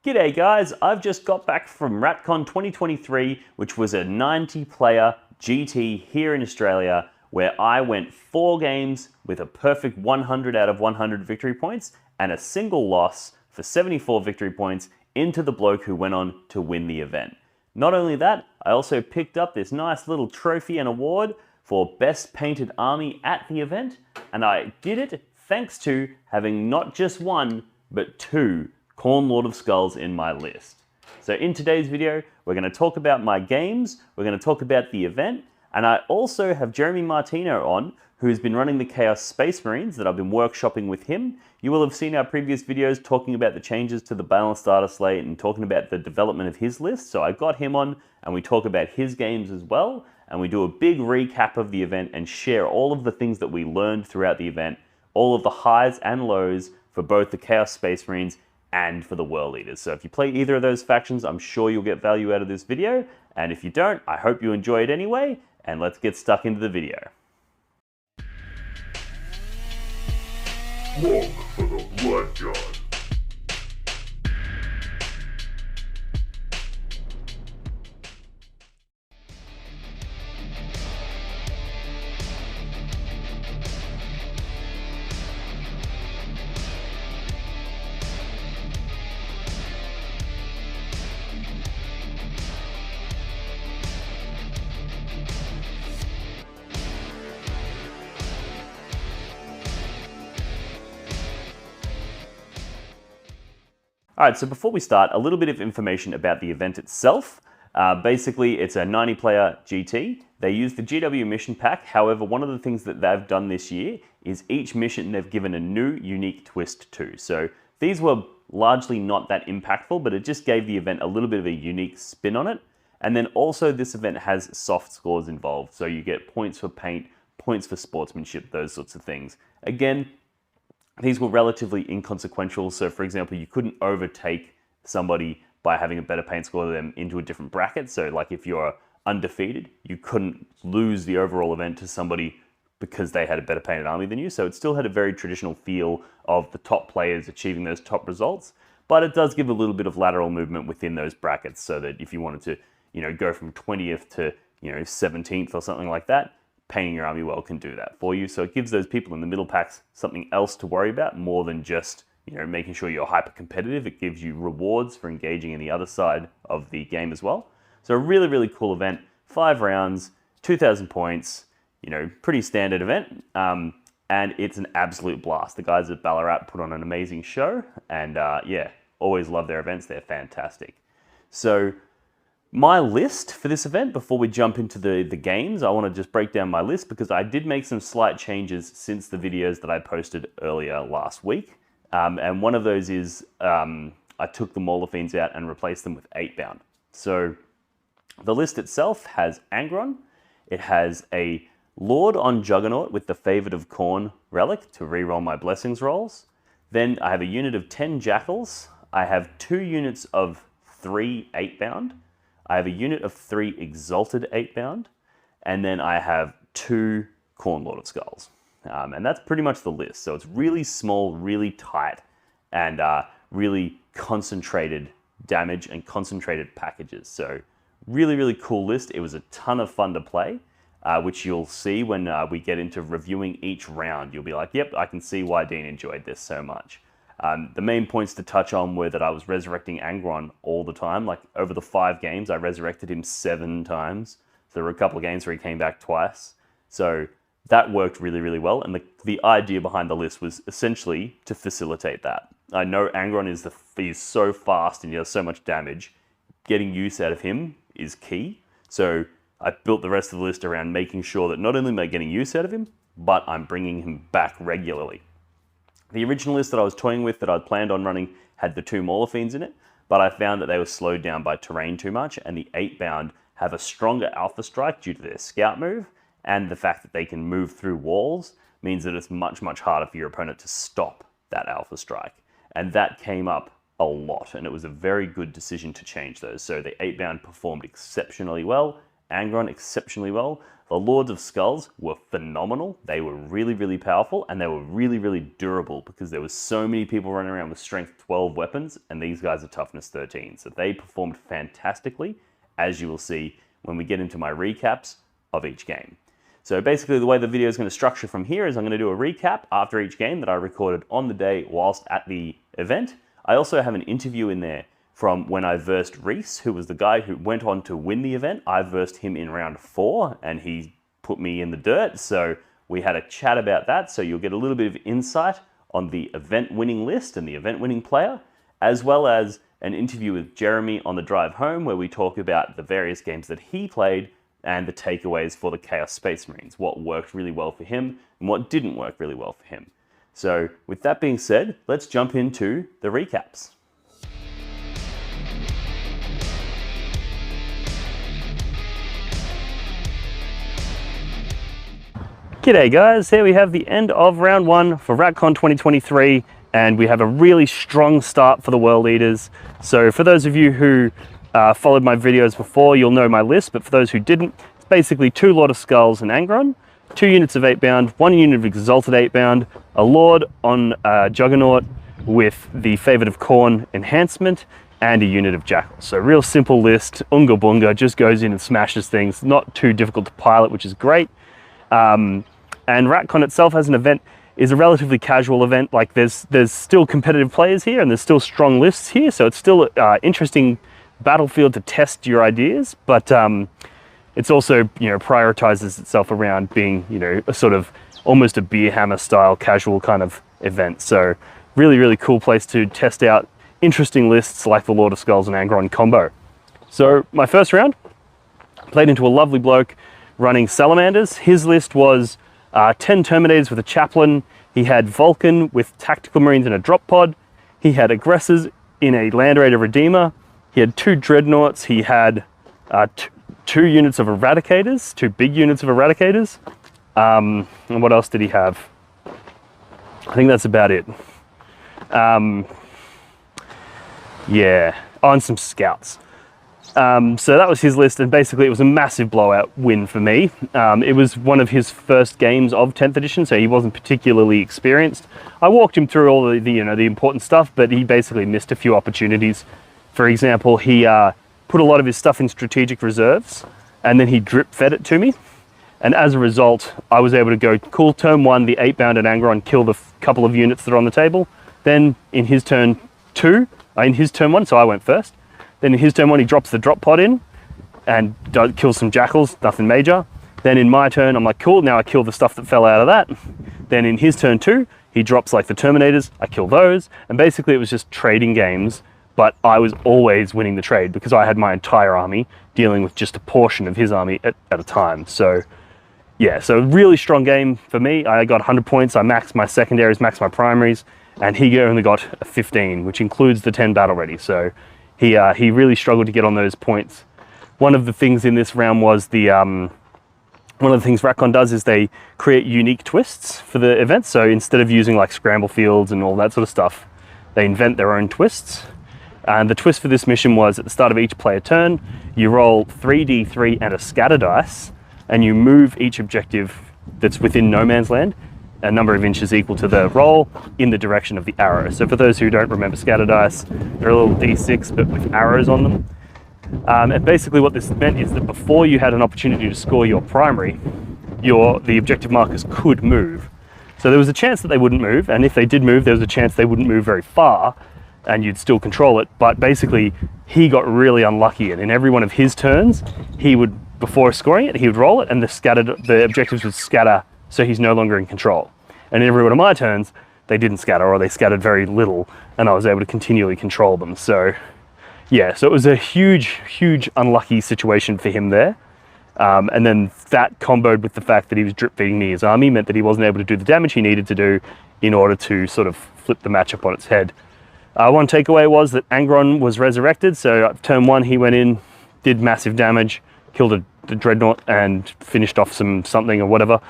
G'day guys, I've just got back from RATCon 2023, which was a 90-player GT here in Australia, where I went 4 games with a perfect 100 out of 100 victory points and a single loss for 74 victory points into the bloke who went on to win the event. Not only that, I also picked up this nice little trophy and award for Best Painted Army at the event, and I did it thanks to having not just 1, but 2 Khorne Lord of Skulls in my list. So in today's video, we're going to talk about my games, we're going to talk about the event, and I also have Jeremy Martino on, who's been running the Chaos Space Marines that I've been workshopping with him. You will have seen our previous videos talking about the changes to the balanced data slate and talking about the development of his list. So I got him on and we talk about his games as well. And we do a big recap of the event and share all of the things that we learned throughout the event, all of the highs and lows for both the Chaos Space Marines and for the World Leaders. So if you play either of those factions, I'm sure you'll get value out of this video. And if you don't, I hope you enjoy it anyway. And let's get stuck into the video. Look for the Blood God. Alright, so before we start, a little bit of information about the event itself. Basically, it's a 90-player GT. They use the GW mission pack. However, one of the things that they've done this year is each mission they've given a new, unique twist to. So these were largely not that impactful, but it just gave the event a little bit of a unique spin on it. And then also this event has soft scores involved. So you get points for paint, points for sportsmanship, those sorts of things. Again, these were relatively inconsequential. So for example, you couldn't overtake somebody by having a better paint score than them into a different bracket. So like if you're undefeated, you couldn't lose the overall event to somebody because they had a better painted army than you. So it still had a very traditional feel of the top players achieving those top results, but it does give a little bit of lateral movement within those brackets so that if you wanted to, go from 20th to, 17th or something like that, painting your army well can do that for you. So it gives those people in the middle packs something else to worry about more than just, making sure you're hyper competitive. It gives you rewards for engaging in the other side of the game as well. So a really, really cool event. 5 rounds, 2,000 points, pretty standard event. And it's an absolute blast. The guys at Ballarat put on an amazing show and yeah, always love their events. They're fantastic. So my list for this event, before we jump into the games, I want to just break down my list because I did make some slight changes since the videos that I posted earlier last week. And one of those is I took the Mauler Fiends out and replaced them with 8-bound. So the list itself has Angron. It has a Lord on Juggernaut with the Favored of Khorne relic to reroll my Blessings rolls. Then I have a unit of 10 Jackals. I have 2 units of 3 8-bound. I have a unit of 3 Exalted 8-bound, and then I have 2 Khorne Lord of Skulls. And that's pretty much the list. So it's really small, really tight, and really concentrated damage and concentrated packages. So really, really cool list. It was a ton of fun to play, which you'll see when we get into reviewing each round. You'll be like, yep, I can see why Dean enjoyed this so much. The main points to touch on were that I was resurrecting Angron all the time. Like over the 5 games, I resurrected him 7 times. So there were a couple of games where he came back twice. So that worked really, really well. And the idea behind the list was essentially to facilitate that. I know Angron is so fast and he does so much damage. Getting use out of him is key. So I built the rest of the list around making sure that not only am I getting use out of him, but I'm bringing him back regularly. The original list that I was toying with that I'd planned on running had the 2 Mauler Fiends in it, but I found that they were slowed down by terrain too much, and the 8-bound have a stronger alpha strike due to their scout move, and the fact that they can move through walls means that it's much, much harder for your opponent to stop that alpha strike. And that came up a lot, and it was a very good decision to change those. So the 8-bound performed exceptionally well, Angron exceptionally well. The Lords of Skulls were phenomenal. They were really, really powerful, and they were really, really durable because there was so many people running around with strength 12 weapons, and these guys are toughness 13. So they performed fantastically, as you will see when we get into my recaps of each game. So basically the way the video is going to structure from here is I'm going to do a recap after each game that I recorded on the day whilst at the event. I also have an interview in there from when I versed Reese, who was the guy who went on to win the event. I versed him in round 4 and he put me in the dirt. So we had a chat about that. So you'll get a little bit of insight on the event winning list and the event winning player, as well as an interview with Jeremy on the drive home where we talk about the various games that he played and the takeaways for the Chaos Space Marines, what worked really well for him and what didn't work really well for him. So with that being said, let's jump into the recaps. G'day guys, here we have the end of round 1 for RATCon 2023, and we have a really strong start for the World Eaters. So for those of you who followed my videos before, you'll know my list, but for those who didn't, it's basically 2 Lord of Skulls and Angron, 2 units of 8-bound, 1 unit of Exalted 8-bound, a Lord on Juggernaut with the Favored of Khorne enhancement, and a unit of Jackals. So real simple list, unga bunga, just goes in and smashes things, not too difficult to pilot, which is great. And RATCon itself as an event is a relatively casual event. Like there's still competitive players here and there's still strong lists here, so it's still an interesting battlefield to test your ideas, but it's also, you know, prioritizes itself around being, you know, a sort of almost a beer hammer style casual kind of event. So really, really cool place to test out interesting lists like the Lord of Skulls and Angron combo. So my first round, played into a lovely bloke running Salamanders. His list was 10 Terminators with a Chaplain. He had Vulcan with Tactical Marines and a Drop Pod. He had Aggressors in a Land Raider Redeemer. He had 2 Dreadnoughts. He had 2 units of Eradicators, 2 big units of Eradicators. And what else did he have? I think that's about it. Yeah, and some Scouts. So that was his list, and basically it was a massive blowout win for me. It was one of his first games of 10th edition, so he wasn't particularly experienced. I walked him through all the important stuff, but he basically missed a few opportunities. For example, he put a lot of his stuff in strategic reserves, and then he drip fed it to me. And as a result, I was able to go, cool, turn 1, the 8-bound and Angron, kill the couple of units that are on the table. Then in his turn 1, so I went first. Then in his turn 1, he drops the Drop Pod in and kills some Jackals, nothing major. Then in my turn, I'm like, cool, now I kill the stuff that fell out of that. Then in his turn 2, he drops like the Terminators, I kill those. And basically it was just trading games, but I was always winning the trade because I had my entire army dealing with just a portion of his army at a time. So yeah, so really strong game for me. I got 100 points, I maxed my secondaries, maxed my primaries, and he only got a 15, which includes the 10 battle ready. So he really struggled to get on those points. One of the things in this round was one of the things RATCon does is they create unique twists for the event. So instead of using like scramble fields and all that sort of stuff, they invent their own twists. And the twist for this mission was at the start of each player turn, you roll 3d3 and a scatter dice, and you move each objective that's within no man's land a number of inches equal to the roll in the direction of the arrow. So for those who don't remember scatter dice, they're a little d6 but with arrows on them. And basically what this meant is that before you had an opportunity to score your primary, the objective markers could move. So there was a chance that they wouldn't move, and if they did move, there was a chance they wouldn't move very far, and you'd still control it. But basically, he got really unlucky, and in every one of his turns, he would, before scoring it, he would roll it, and the objectives would scatter, so he's no longer in control. And in every one of my turns, they didn't scatter, or they scattered very little, and I was able to continually control them. So yeah, so it was a huge, huge unlucky situation for him there. And then that comboed with the fact that he was drip feeding me his army meant that he wasn't able to do the damage he needed to do in order to sort of flip the matchup on its head. One takeaway was that Angron was resurrected, so turn 1 he went in, did massive damage, killed the Dreadnought and finished off something or whatever.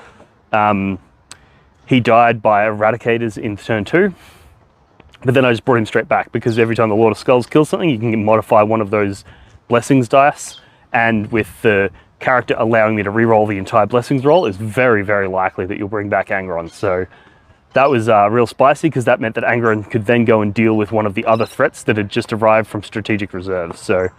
He died by Eradicators in turn 2, but then I just brought him straight back because every time the Lord of Skulls kills something, you can modify one of those Blessings dice, and with the character allowing me to reroll the entire blessings roll, it's very, very likely that you'll bring back Angron. So that was real spicy, because that meant that Angron could then go and deal with one of the other threats that had just arrived from strategic reserves. So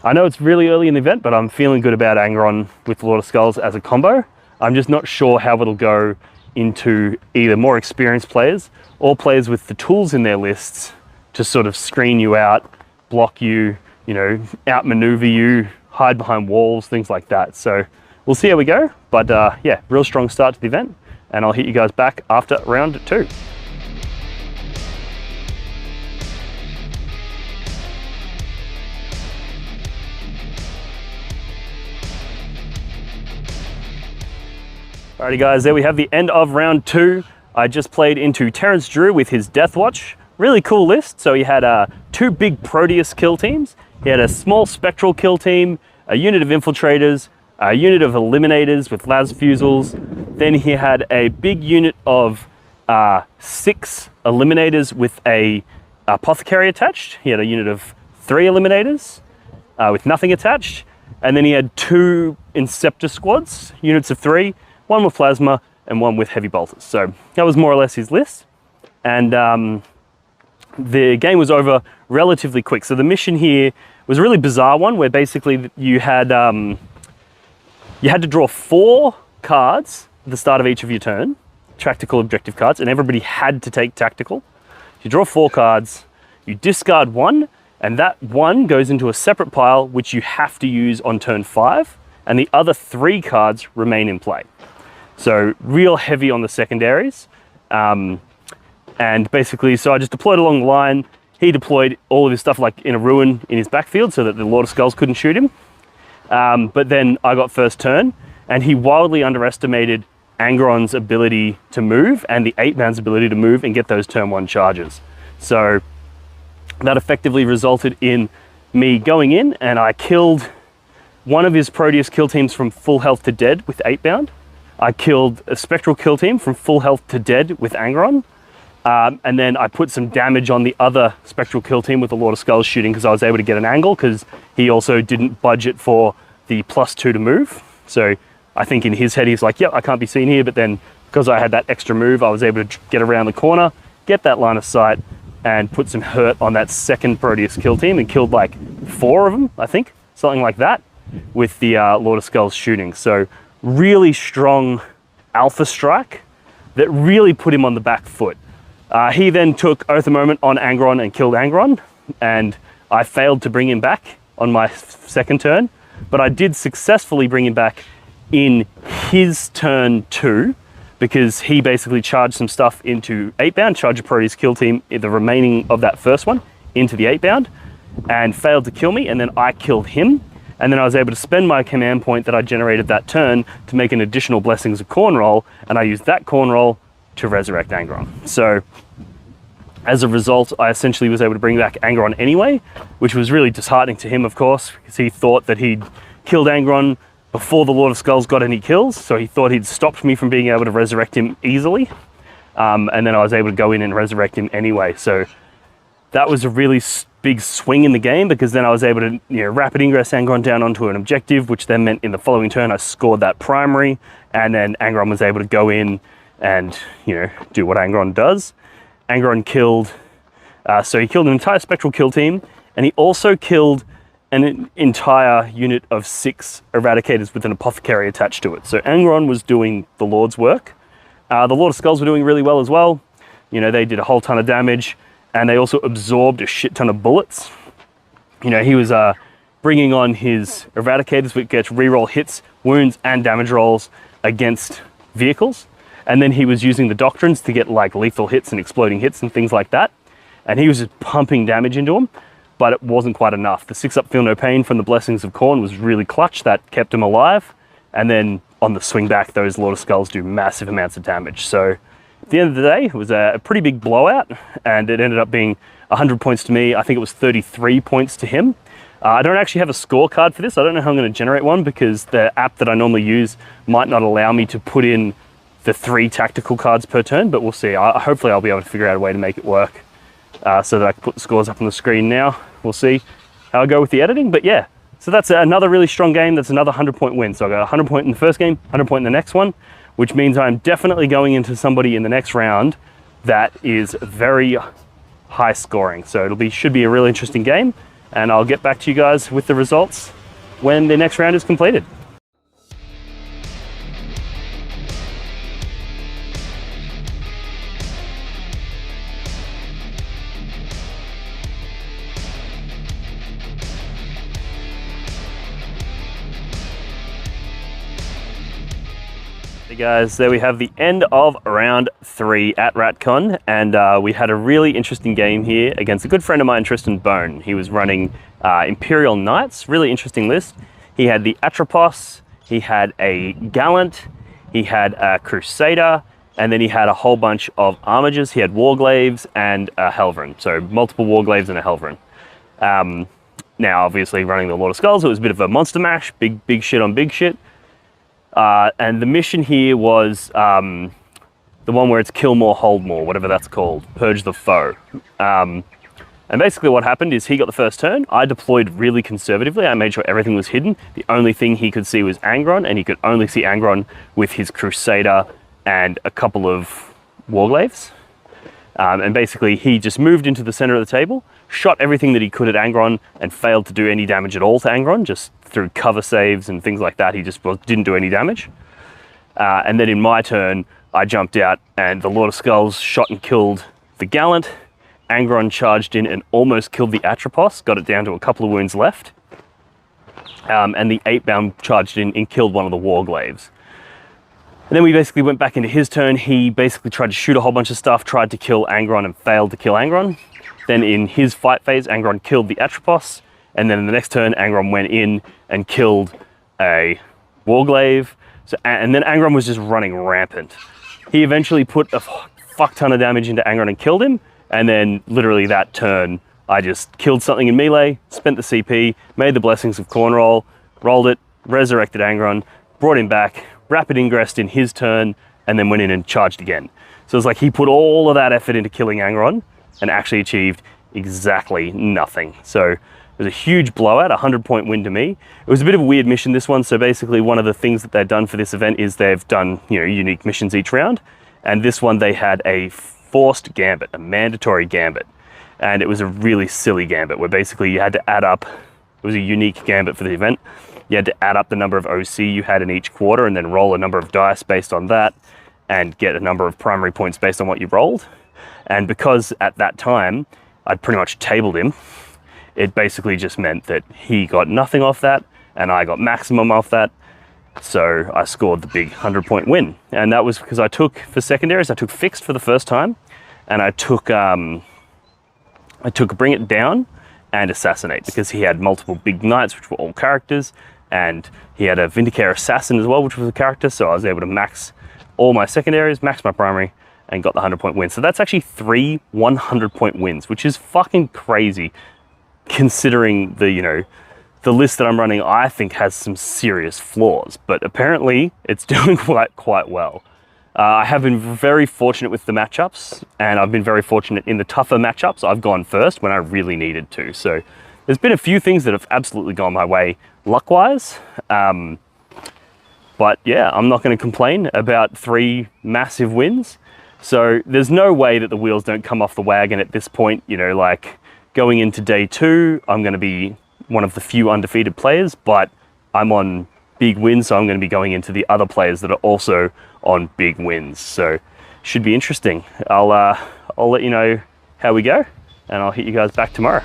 I know it's really early in the event, but I'm feeling good about Angron with Lord of Skulls as a combo. I'm just not sure how it'll go into either more experienced players or players with the tools in their lists to sort of screen you out, block you, you know, outmaneuver you, hide behind walls, things like that. So we'll see how we go, but yeah, real strong start to the event, and I'll hit you guys back after round 2. Alrighty guys, there we have the end of round 2. I just played into Terrence Drew with his Deathwatch. Really cool list. So he had 2 big Proteus kill teams. He had a small Spectral kill team, a unit of Infiltrators, a unit of Eliminators with Las Fusils. Then he had a big unit of 6 Eliminators with a Apothecary attached. He had a unit of 3 Eliminators with nothing attached. And then he had 2 Inceptor squads, units of 3, 1 with Plasma and 1 with Heavy Bolters. So that was more or less his list. And the game was over relatively quick. So the mission here was a really bizarre one, where basically you had to draw 4 cards at the start of each of your turn, tactical objective cards, and everybody had to take tactical. You draw 4 cards, you discard 1, and that 1 goes into a separate pile, which you have to use on turn 5, and the other 3 cards remain in play. So real heavy on the secondaries. And basically, so I just deployed along the line. He deployed all of his stuff like in a ruin in his backfield so that the Lord of Skulls couldn't shoot him. But then I got first turn, and he wildly underestimated Angron's ability to move and the 8-man's ability to move and get those turn 1 charges. So that effectively resulted in me going in, and I killed one of his Proteus kill teams from full health to dead with 8-bound. I killed a Spectral kill team from full health to dead with Angron. And then I put some damage on the other Spectral kill team with the Lord of Skulls shooting, because I was able to get an angle, because he also didn't budget for the +2 to move. So I think in his head he's like, yep, I can't be seen here, but then because I had that extra move, I was able to get around the corner, get that line of sight, and put some hurt on that second Proteus kill team, and killed like 4 of them, I think, something like that, with the Lord of Skulls shooting. So really strong alpha strike that really put him on the back foot. He then took Oath of Moment on Angron and killed Angron, and I failed to bring him back on my second turn, but I did successfully bring him back in his turn 2, because he basically charged some stuff into 8-bound, charged a Proteus kill team, the remaining of that first one, into the 8-bound, and failed to kill me, and then I killed him. And then I was able to spend my command point that I generated that turn to make an additional Blessings of Khorne roll, and I used that Khorne roll to resurrect Angron. So as a result, I essentially was able to bring back Angron anyway, which was really disheartening to him, of course, because he thought that he'd killed Angron before the Lord of Skulls got any kills, so he thought he'd stopped me from being able to resurrect him easily. And then I was able to go in and resurrect him anyway. So that was a really big swing in the game, because then I was able to, rapid ingress Angron down onto an objective, which then meant in the following turn I scored that primary, and then Angron was able to go in and, do what Angron does. Angron killed, so he killed an entire Spectral kill team, and he also killed an entire unit of 6 Eradicators with an Apothecary attached to it. So Angron was doing the Lord's work. The Lord of Skulls were doing really well as well. They did a whole ton of damage, and they also absorbed a shit ton of bullets. He was bringing on his Eradicators, which gets reroll hits, wounds, and damage rolls against vehicles. And then he was using the Doctrines to get like lethal hits and exploding hits and things like that. And he was just pumping damage into them, but it wasn't quite enough. The 6-up Feel No Pain from the Blessings of Khorne was really clutch. That kept him alive. And then on the swing back, those Lord of Skulls do massive amounts of damage. So at the end of the day, it was a pretty big blowout, and it ended up being 100 points to me. I think it was 33 points to him. I don't actually have a scorecard for this. I don't know how I'm going to generate one, because the app that I normally use might not allow me to put in the 3 tactical cards per turn, but we'll see. Hopefully I'll be able to figure out a way to make it work so that I can put the scores up on the screen now. We'll see how I go with the editing, but yeah, So that's another really strong game. That's another 100-point win. So I got 100 point in the first game, 100 point in the next one, which means I'm definitely going into somebody in the next round that is very high scoring. So should be a really interesting game, and I'll get back to you guys with the results when the next round is completed. Hey guys, there we have the end of round 3 at RatCon, and we had a really interesting game here against a good friend of mine, Tristan Bone. He was running Imperial Knights, really interesting list. He had the Atropos, he had a Gallant, he had a Crusader, and then he had a whole bunch of Armigers. He had Warglaves and a Helverin, so multiple Warglaves and a Helverin. Now, obviously, running the Lord of Skulls, it was a bit of a monster mash, big shit on big shit. And the mission here was the one where it's kill more, hold more, whatever that's called, purge the foe. And basically what happened is he got the first turn. I deployed really conservatively. I made sure everything was hidden. The only thing he could see was Angron, and he could only see Angron with his Crusader and a couple of Warglaves. And basically he just moved into the center of the table, shot everything that he could at Angron, and failed to do any damage at all to Angron, just through cover saves and things like that. He just didn't do any damage. And then in my turn, I jumped out and the Lord of Skulls shot and killed the Gallant. Angron charged in and almost killed the Atropos, got it down to a couple of wounds left. And the 8-bound charged in and killed one of the Warglaves. And then we basically went back into his turn. He basically tried to shoot a whole bunch of stuff, tried to kill Angron and failed to kill Angron. Then in his fight phase, Angron killed the Atropos. And then in the next turn, Angron went in and killed a Warglaive. And then Angron was just running rampant. He eventually put a fuck ton of damage into Angron and killed him. And then literally that turn, I just killed something in melee, spent the CP, made the Blessings of Cornroll, rolled it, resurrected Angron, brought him back, rapid ingressed in his turn, and then went in and charged again. So it's like he put all of that effort into killing Angron and actually achieved exactly nothing. So it was a huge blowout, a 100-point win to me. It was a bit of a weird mission, this one. So basically one of the things that they've done for this event is they've done, unique missions each round. And this one they had a forced gambit, a mandatory gambit. And it was a really silly gambit where basically you had to add up, it was a unique gambit for the event. You had to add up the number of OC you had in each quarter and then roll a number of dice based on that and get a number of primary points based on what you rolled. And because at that time, I'd pretty much tabled him, it basically just meant that he got nothing off that and I got maximum off that. So I scored the big 100-point win. And that was because I took, for secondaries, I took Fixed for the first time, and I took Bring It Down and Assassinate, because he had multiple big knights, which were all characters, and he had a Vindicare Assassin as well, which was a character, so I was able to max all my secondaries, max my primary, and got the 100-point win. So that's actually 3 100-point wins, which is fucking crazy, considering the, the list that I'm running, I think, has some serious flaws, but apparently it's doing quite well. I have been very fortunate with the matchups, and I've been very fortunate in the tougher matchups. I've gone first when I really needed to. So there's been a few things that have absolutely gone my way luck-wise. But yeah, I'm not going to complain about 3 massive wins. So there's no way that the wheels don't come off the wagon at this point. Like going into day 2, I'm going to be one of the few undefeated players, but I'm on big wins, so I'm going to be going into the other players that are also on big wins. So should be interesting. I'll let you know how we go, and I'll hit you guys back tomorrow.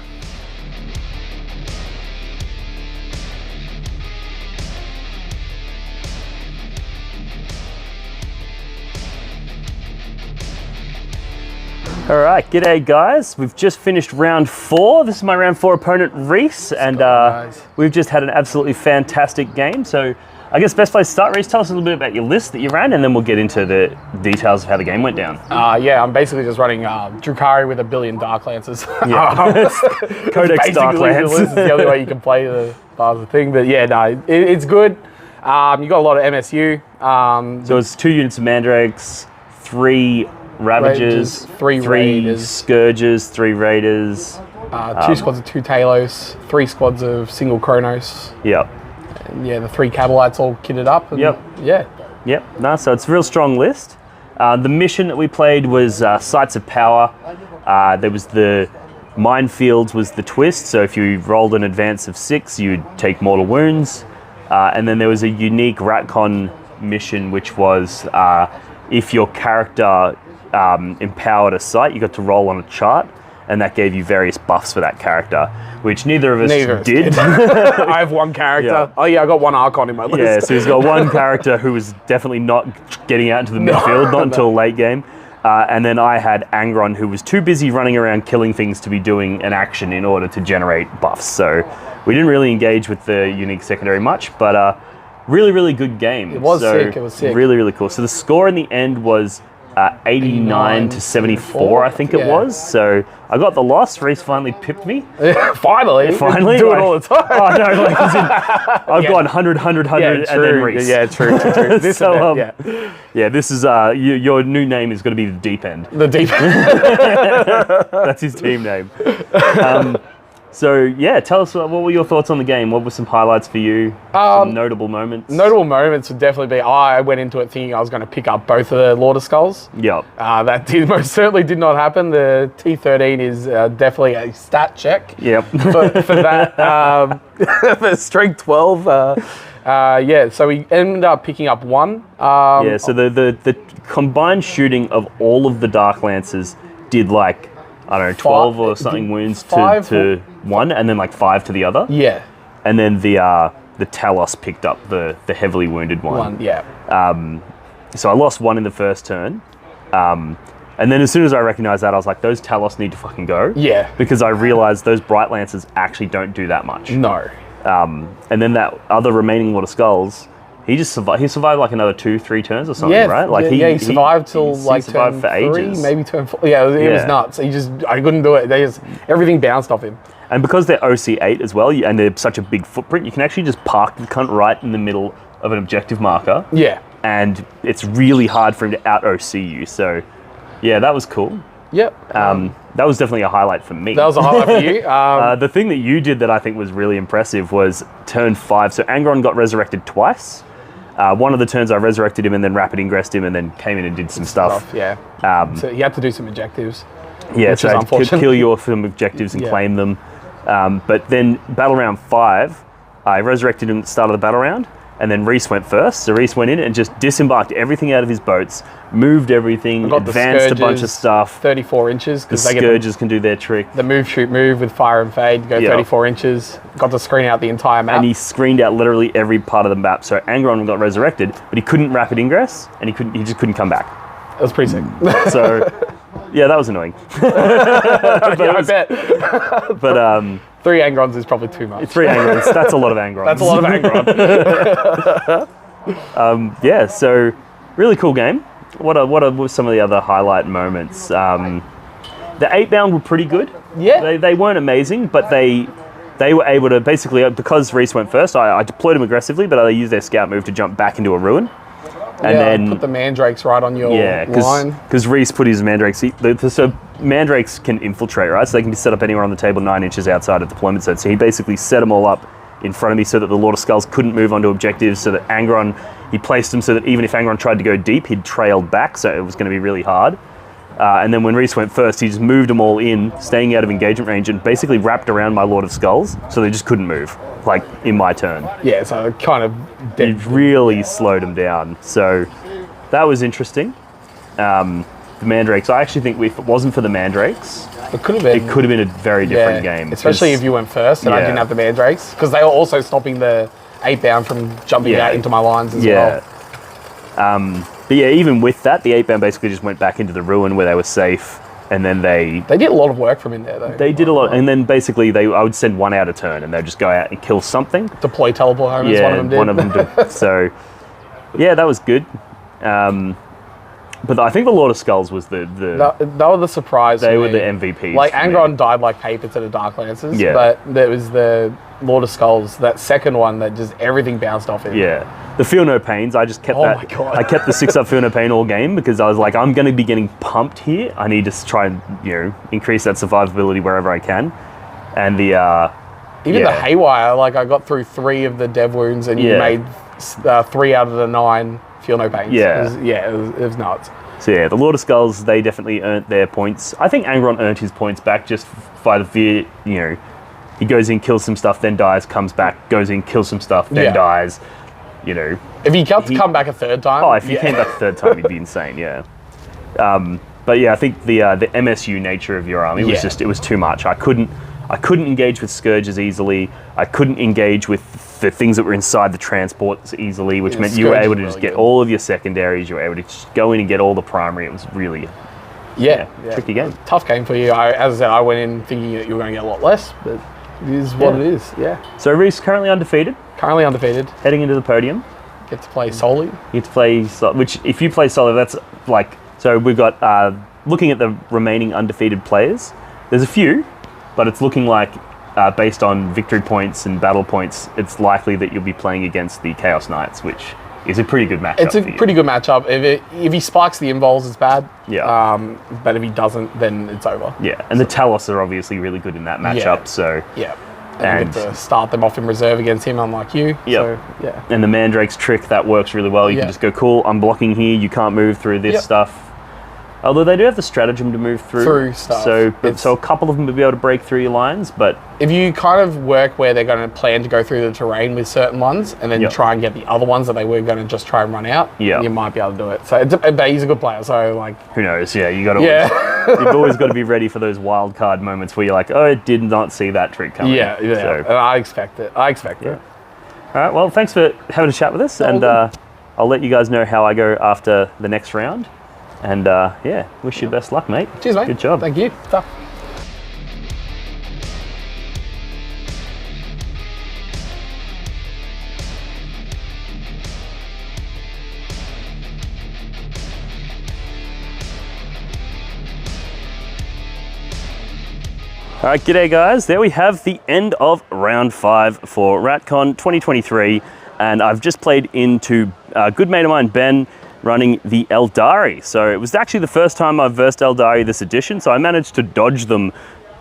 All right, g'day guys. We've just finished round 4. This is my round 4 opponent, Reese, and we've just had an absolutely fantastic game. So I guess best place to start, Reese, tell us a little bit about your list that you ran, and then we'll get into the details of how the game went down. Yeah, I'm basically just running Drukhari with 1 billion Dark Lancers. Yeah. Codex Dark Lance. It's the only way you can play the thing, but yeah, no, it's good. You got a lot of MSU. So it's 2 units of Mandrakes, 3 Ravagers, three Raiders. Scourges, 3 Raiders. 2 squads of 2 Talos, 3 squads of single Chronos. Yep. And yeah, the 3 Cabalites all kitted up. And Yep. Yeah. Yep. No, so it's a real strong list. The mission that we played was Sites of Power. There was the Minefields was the twist. So if you rolled an advance of 6, you'd take mortal wounds. And then there was a unique Ratcon mission, which was if your character empowered a site, you got to roll on a chart, and that gave you various buffs for that character, which neither of us did. I have 1 character. Yeah. Oh yeah, I got 1 Archon in my list. Yeah, so he's got 1 character who was definitely not getting out into the midfield, not until late game. And then I had Angron, who was too busy running around killing things to be doing an action in order to generate buffs. So we didn't really engage with the unique secondary much, but really, really good game. It was sick, it was sick. Really, really cool. So the score in the end was 89 to 74, I think it was. So I got the loss. Reese finally pipped me. Finally. Do it all the time. Oh, no, like, I've gone 100, 100, 100, and then Reese. Yeah, true. This So, event, yeah, this is, your new name is going to be The Deep End. The deep. That's his team name. So, yeah, tell us, what were your thoughts on the game? What were some highlights for you? Some notable moments? Notable moments would definitely be, I went into it thinking I was going to pick up both of the Lord of Skulls. Yep. That most certainly did not happen. The T13 is definitely a stat check. Yep. For that, for strength 12, yeah, so we ended up picking up 1. Yeah, so the combined shooting of all of the Dark Lancers did like, I don't know, 12 or something wounds to 1, and then like 5 to the other. Yeah. And then the Talos picked up the heavily wounded one. Yeah. So I lost 1 in the first turn. And then as soon as I recognized that, I was like, those Talos need to fucking go. Yeah. Because I realized those Bright Lancers actually don't do that much. No. And then that other remaining Lord of Skulls, he just survived. He survived like another 2-3 turns or something, right? Like he survived till like survived turn for 3, ages. maybe turn 4. Yeah, it was nuts. I couldn't do it. Everything bounced off him. And because they're OC8 as well, and they're such a big footprint, you can actually just park the cunt right in the middle of an objective marker. Yeah. And it's really hard for him to out-OC you. So, yeah, that was cool. Yep. That was definitely a highlight for me. That was a highlight for you. The thing that you did that I think was really impressive was turn 5. So Angron got resurrected twice. One of the turns I resurrected him and then rapid ingressed him and then came in and did some stuff. Yeah. So he had to do some objectives. Yeah, which so is I could unfortunate. kill your some objectives and claim them. But then battle round 5, I resurrected him at the start of the battle round, and then Reese went first. So Reese went in and just disembarked everything out of his boats, moved everything, advanced a bunch of stuff. 34 inches. The Because they Scourges can do their trick. the move, shoot, move with fire and fade, go 34 inches. Got to screen out the entire map. And he screened out literally every part of the map. So Angron got resurrected, but he couldn't rapid ingress, and he just couldn't come back. It was pretty sick. So, yeah, that was annoying. I bet. But 3 Angrons is probably too much. 3 Angrons, that's a lot of Angrons. That's a lot of Angron. Yeah, so really cool game. What are some of the other highlight moments? The 8-bound were pretty good. Yeah. They weren't amazing, but they were able to basically, because Reese went first, I deployed them aggressively, but they used their scout move to jump back into a ruin. And then put the mandrakes right on your line. because Reese put his mandrakes. So mandrakes can infiltrate, right? So they can be set up anywhere on the table 9 inches outside of deployment zone. So he basically set them all up in front of me so that the Lord of Skulls couldn't move onto objectives. So that Angron, he placed them so that even if Angron tried to go deep, he'd trailed back. So it was going to be really hard. And then when Reese went first, he just moved them all in, staying out of engagement range, and basically wrapped around my Lord of Skulls, so they just couldn't move, like in my turn. Yeah, so kind of It really slowed them down. So that was interesting. The Mandrakes, I actually think if it wasn't for the Mandrakes, it could have been a very different game. Especially if you went first and I didn't have the mandrakes, because they were also stopping the 8-bound from jumping out into my lines as well. But yeah, even with that, the 8-bound basically just went back into the ruin where they were safe, and then they did a lot of work from in there though. They did a lot, and then basically I would send one out a turn, and they'd just go out and kill something. Deploy teleport home, as one of them did. One of them did. So yeah, that was good. But I think the Lord of Skulls was the They were the surprise. they for were me. the MVPs. Like for me. Angron died like paper to the Dark Lancers, Yeah. but there was the Lord of Skulls, that second one that just everything bounced off him. Yeah, the Feel No Pains. I just kept Oh that. my God. I kept the 6-up Feel No Pain all game because I was like, I'm going to be getting pumped here. I need to try and increase that survivability wherever I can. And the Even the yeah. Haywire, like I got through 3 of the dev wounds and you Yeah. made 3 out of the 9 Feel No Pains. Yeah. It was nuts. So yeah, the Lord of Skulls, they definitely earned their points. I think Angron earned his points back just by the fear, he goes in, kills some stuff, then dies, comes back, goes in, kills some stuff, then Yeah. dies. If he got to come back a third time. Oh, if he came back the third time, he'd be insane, yeah. But yeah, I think the MSU nature of your army was Yeah. it was too much. I couldn't engage with Scourges easily. I couldn't engage with the things that were inside the transports easily, which Yeah, meant you were Scourge able is to just really get good. all of your secondaries. You were able to just go in and get all the primary. It was really tricky game. Tough game for you. As I said, I went in thinking that you were going to get a lot less, but it is what Yeah. it is. Yeah. So Reese currently undefeated, Currently undefeated. heading into the podium. Get to play solely. You get to play, which if you play solo, that's like, so we've got, looking at the remaining undefeated players, there's a few, but it's looking like, based on victory points and battle points, it's likely that you'll be playing against the Chaos Knights, which is a pretty good matchup. It's a for you. pretty good matchup. If he spikes the invols, it's bad. Yeah. But if he doesn't, then it's over. Yeah, and the Talos are obviously really good in that matchup, Yeah. so... Yeah. And you And- get to start them off in reserve against him, unlike you. Yep. So, yeah. And the Mandrake's trick, that works really well. You Yeah. can just go, cool, I'm blocking here, you can't move through this Yep. stuff. Although they do have the stratagem to move through. Through stuff. So a couple of them will be able to break through your lines, but If you kind of work where they're going to plan to go through the terrain with certain ones and then Yep. try and get the other ones that they were going to just try and run out, Yep. you might be able to do it. So, but he's a good player, so like, who knows? Yeah, you got to. yeah. You've always got to be ready for those wild card moments where you're like, oh, I did not see that trick coming. Yeah. So, And I expect it. I expect it. all right. Well, thanks for having a chat with us, and I'll let you guys know how I go after the next round. And yeah, wish you best luck, mate. Cheers, mate. Good job. Thank you. Tough. All right, g'day guys. There we have the end of round 5 for RatCon 2023, and I've just played into a good mate of mine, Ben, running the Eldari. So it was actually the first time I've versed Eldari this edition, so I managed to dodge them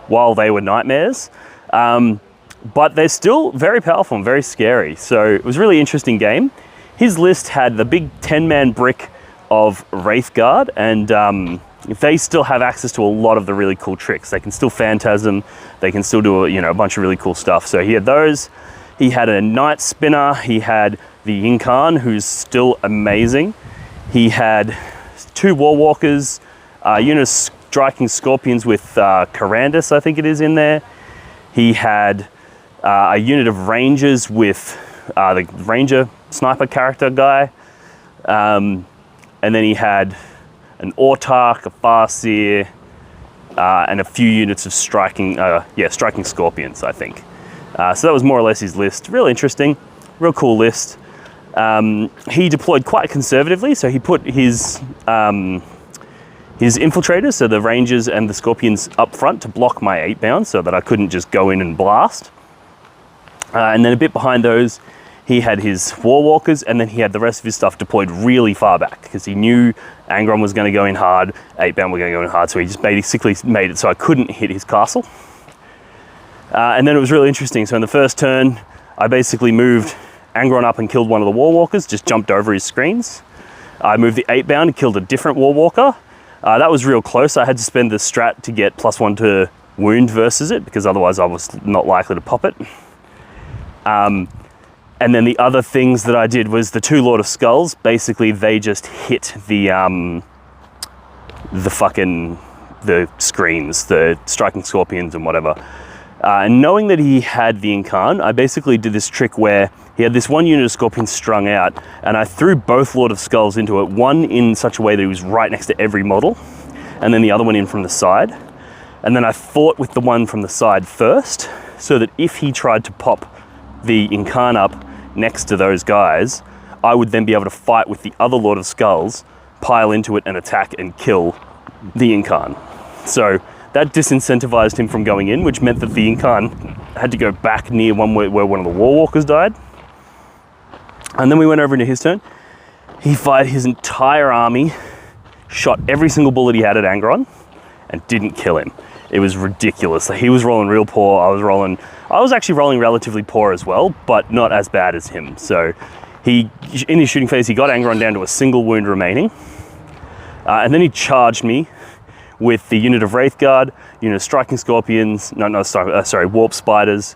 while they were nightmares. But they're still very powerful and very scary, so it was a really interesting game. His list had the big 10-man brick of Wraithguard, and they still have access to a lot of the really cool tricks. They can still phantasm, they can still do a bunch of really cool stuff. So he had those. He had a Night Spinner, he had the Incarn, who's still amazing. He had 2 Warwalkers, a unit of striking Scorpions with Karandus, I think it is, in there. He had a unit of Rangers with the Ranger Sniper character guy. And then he had an Autarch, a Farseer, and a few units of striking Scorpions, I think. So that was more or less his list. Real interesting, real cool list. He deployed quite conservatively, so he put his infiltrators, so the Rangers and the Scorpions, up front to block my 8-bound so that I couldn't just go in and blast. And then a bit behind those, he had his Warwalkers, and then he had the rest of his stuff deployed really far back because he knew Angron was going to go in hard, 8-bound were going to go in hard, so he just basically made it so I couldn't hit his castle. And then it was really interesting. So in the first turn, I basically moved Angron up and killed one of the Warwalkers, just jumped over his screens. I moved the 8-bound and killed a different Warwalker. That was real close. I had to spend the strat to get +1 to wound versus it because otherwise I was not likely to pop it. And then the other things that I did was the 2 Lord of Skulls. Basically, they just hit the screens, the striking Scorpions and whatever. And knowing that he had the Incarn, I basically did this trick where he had this one unit of Scorpions strung out, and I threw both Lord of Skulls into it, one in such a way that he was right next to every model, and then the other one in from the side. And then I fought with the one from the side first, so that if he tried to pop the Incarn up next to those guys, I would then be able to fight with the other Lord of Skulls, pile into it and attack and kill the Incarn. So that disincentivized him from going in, which meant that the Incarn had to go back near one where one of the Warwalkers died. And then we went over into his turn. He fired his entire army, shot every single bullet he had at Angron, and didn't kill him. It was ridiculous. He was rolling real poor. I was actually rolling relatively poor as well, but not as bad as him. So in his shooting phase, he got Angron down to a single wound remaining. And then he charged me with the unit of Wraith Guard, unit of Striking Scorpions, Warp Spiders,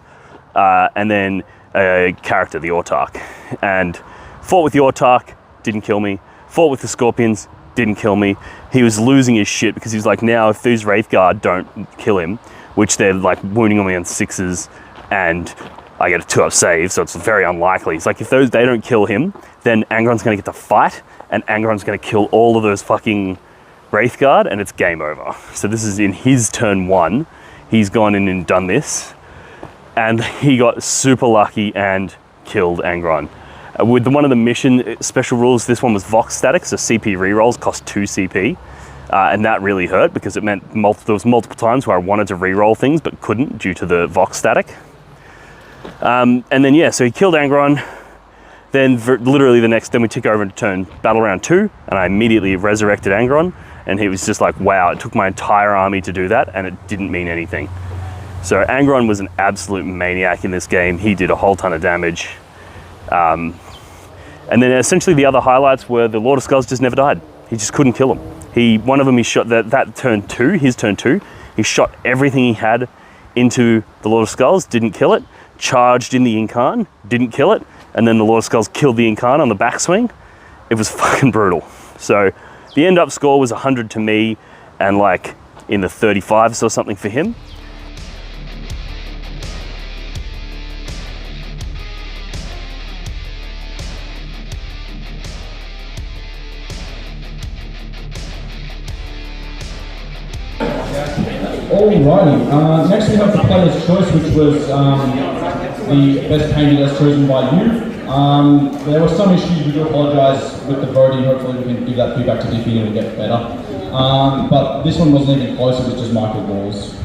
and then a character, the Autarch. And fought with the Autarch, didn't kill me. Fought with the Scorpions, didn't kill me. He was losing his shit because he's like, now if these Wraith Guard don't kill him, which they're like wounding on me on 6s, and I get a 2-up save, so it's very unlikely. It's like if they don't kill him, then Angron's gonna get to fight, and Angron's gonna kill all of those fucking Wraith Guard, and it's game over. So this is in his turn 1. He's gone in and done this, and he got super lucky and killed Angron. With one of the mission special rules, this one was Vox static, so CP rerolls cost 2 CP, and that really hurt because it meant there was multiple times where I wanted to reroll things but couldn't due to the Vox static. And then yeah, so he killed Angron. Then literally then we took over into turn battle round 2, and I immediately resurrected Angron, and he was just like, wow, it took my entire army to do that, and it didn't mean anything. So Angron was an absolute maniac in this game. He did a whole ton of damage. And then essentially the other highlights were the Lord of Skulls just never died. He just couldn't kill him. One of them he shot that turn 2, his turn 2, he shot everything he had into the Lord of Skulls, didn't kill it, charged in the Incarn, didn't kill it, and then the Lord of Skulls killed the Incarn on the backswing. It was fucking brutal. So the end up score was 100 to me and like in the 35s or something for him. Alrighty, next we have the player's choice, which was the best painted as chosen by you. There were some issues, we do apologise with the voting, hopefully we can give that feedback to Diffie and it'll get better. But this one wasn't even close, it was just Michael Balls.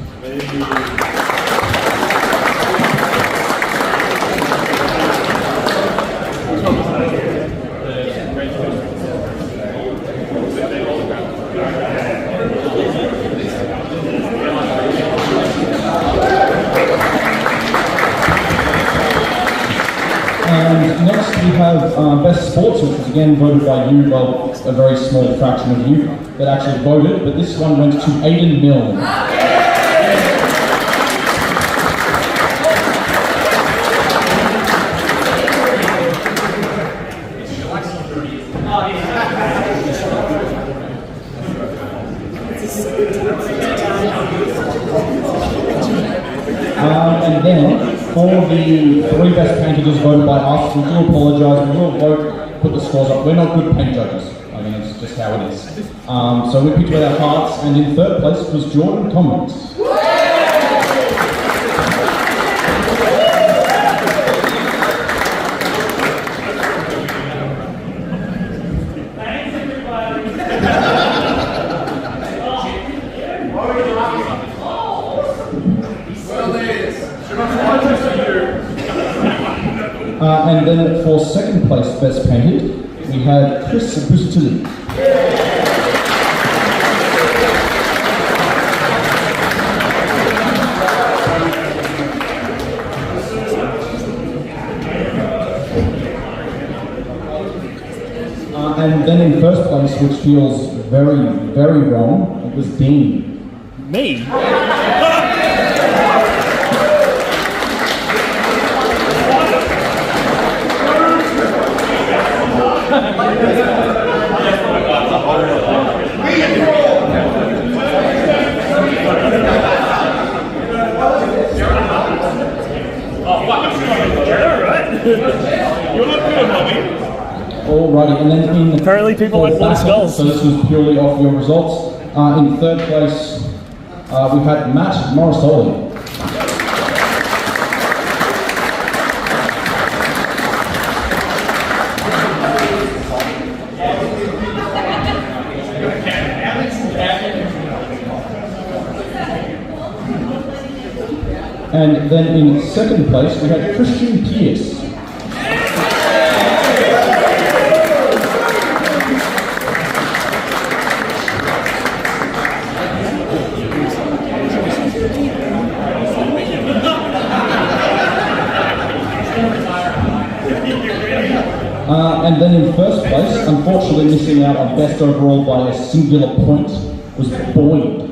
And next we have Best Sports, which was again voted by you, well, a very small fraction of you that actually voted, but this one went to Aiden Milne. And then, for the 3 best painted as voted by us, we do apologise, we will vote, put the scores up. We're not good paint judges, I mean, it's just how it is. So we picked with our hearts, and in 3rd place was Jordan Cummins. And then for 2nd place best painted, we had Chris Bustilli. And then in 1st place, which feels very, very wrong, it was Dean. Me? Alrighty, and then in apparently people like Lord of Skulls. So this was purely off your results. In 3rd place, we had Matt Morrisoli. And then in second place, we had Christian Pierce. And then in first place, unfortunately missing out on best overall by a singular point, was Boyd.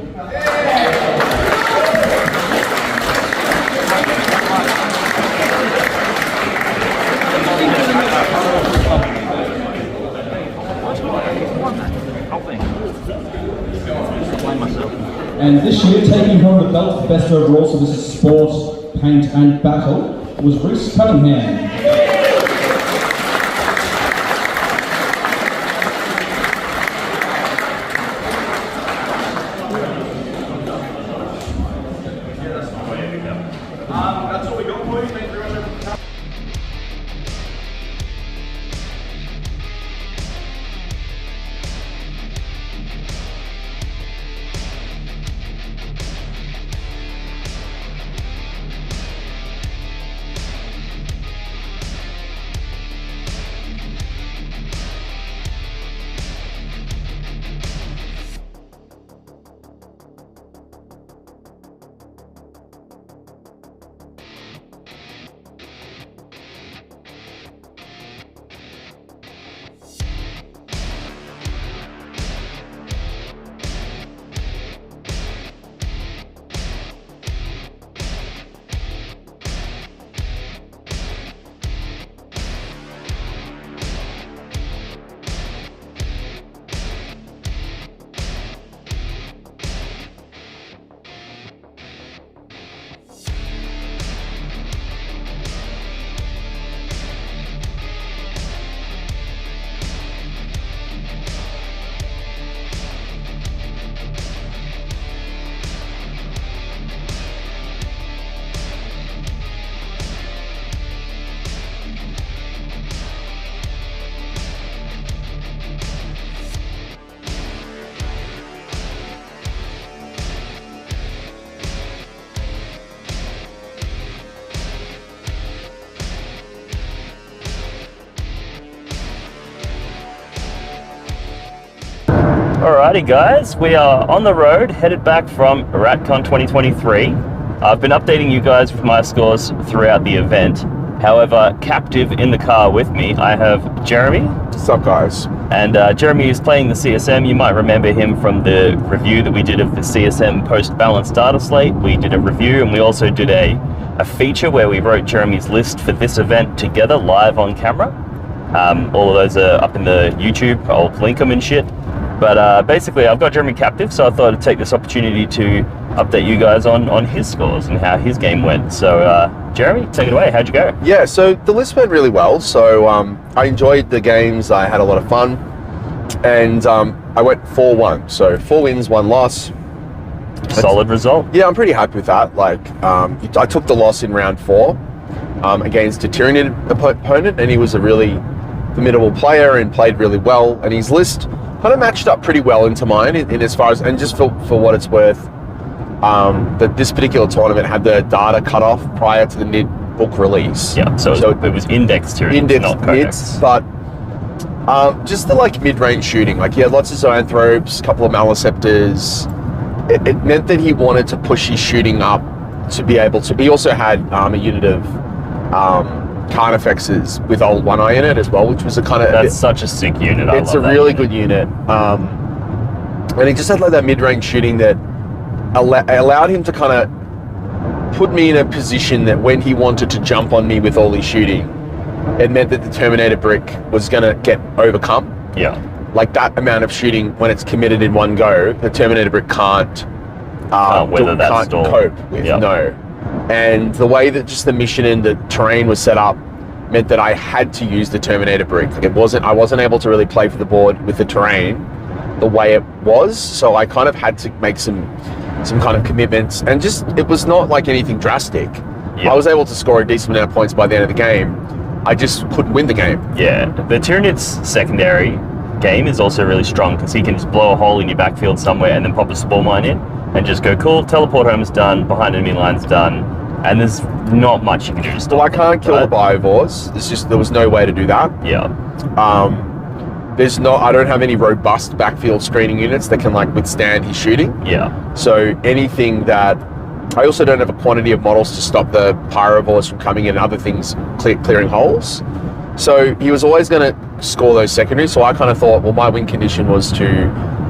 And this year, taking home the belt for best overall, so this is sport, paint and battle, was Reese Cunningham. Alrighty guys, we are on the road, headed back from RatCon 2023. I've been updating you guys with my scores throughout the event. However, captive in the car with me, I have Jeremy. What's up, guys? And Jeremy is playing the CSM. You might remember him from the review that we did of the CSM post-balanced data slate. We did a review and we also did a feature where we wrote Jeremy's list for this event together live on camera. All of those are up in the YouTube. I'll link them and shit. But basically, I've got Jeremy captive, so I thought I'd take this opportunity to update you guys on his scores and how his game went. So, Jeremy, take it away. How'd you go? Yeah, so the list went really well. So I enjoyed the games. I had a lot of fun. And I went 4-1. So 4 wins, 1 loss. Solid result. Yeah, I'm pretty happy with that. Like, I took the loss in round 4 against a Tyranid opponent, and he was a really formidable player and played really well. And his list kind of matched up pretty well into mine in as far as, and just for what it's worth, that this particular tournament had the data cut off prior to the mid book release. Yeah, so it was indexed to indexed mids, but just the like mid-range shooting, like he had lots of zoanthropes, a couple of maleceptors. It meant that he wanted to push his shooting up to be able to. He also had a unit of Carnifexes with old One Eye in it as well, which was a kind of... That's such a sick unit. It's a really good unit. And he just had like that mid-range shooting that allowed him to kind of put me in a position that when he wanted to jump on me with all his shooting, it meant that the Terminator brick was going to get overcome. Yeah. Like that amount of shooting, when it's committed in one go, the Terminator brick can't cope with. Yep. No. And the way that just the mission and the terrain was set up meant that I had to use the Terminator brick. Like I wasn't able to really play for the board with the terrain the way it was, so I kind of had to make some kind of commitments, and just it was not like anything drastic. Yep. I was able to score a decent amount of points by the end of the game. I just couldn't win the game. Yeah, the Tyranid's secondary game is also really strong because he can just blow a hole in your backfield somewhere and then pop a spore mine in and just go, cool, teleport home is done, behind enemy line's done, And there's not much you can do to stop Well, I can't kill the right? biovores. There was no way to do that. Yeah. I don't have any robust backfield screening units that can like withstand his shooting. Yeah. So anything that, I also don't have a quantity of models to stop the pyrovores from coming in and other things clearing holes. So he was always going to score those secondaries. So I kind of thought, well, my win condition was to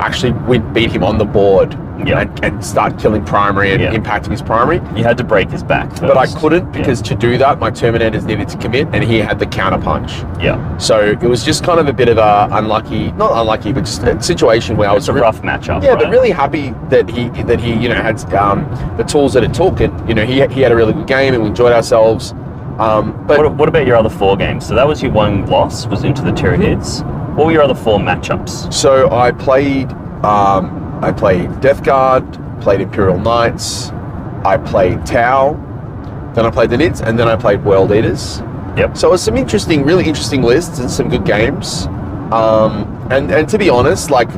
actually beat him on the board and start killing primary and impacting his primary. You had to break his back first. But I couldn't because to do that, my Terminators needed to commit and he had the counter punch. Yeah. So it was just kind of a bit of a not unlucky, but just a situation where I was a rough matchup. Yeah, right? but really happy that he had the tools that it took, and he had a really good game and we enjoyed ourselves. But what about your other 4 games? So that was your one loss, was into the Tyranids. What were your other 4 matchups? So I played Death Guard, played Imperial Knights, I played Tau, then I played the Nids, and then I played World Eaters. Yep. So it was some really interesting lists and some good games. And to be honest, like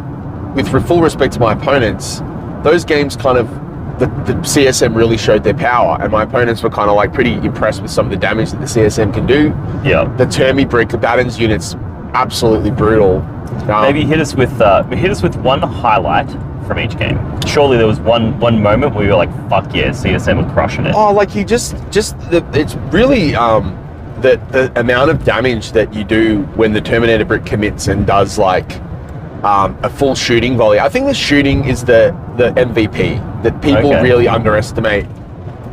with full respect to my opponents, those games kind of the CSM really showed their power, and my opponents were kind of like pretty impressed with some of the damage that the CSM can do. Yeah. The Termi Brick, the Battens units, absolutely brutal. Maybe hit us with one highlight from each game. Surely there was one moment where you were like, "Fuck yeah, CSM are crushing it." Oh, like you it's really the amount of damage that you do when the Terminator Brick commits and does like a full shooting volley. I think the shooting is the MVP that people really underestimate.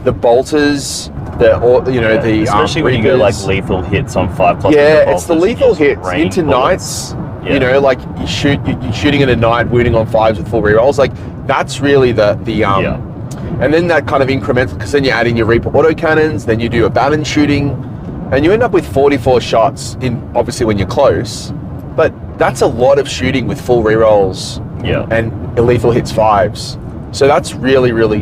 The bolters, especially when you go like lethal hits on 5+. Yeah, it's the lethal hits into knights. Yeah. You know, like you're shooting at a knight, wounding on 5s with full rerolls. Like that's really the and then that kind of incremental, because then you add in your Reaper autocannons, then you do a baton shooting, and you end up with 44 shots in obviously when you're close. But that's a lot of shooting with full rerolls. Yeah. And lethal hits 5s. So that's really, really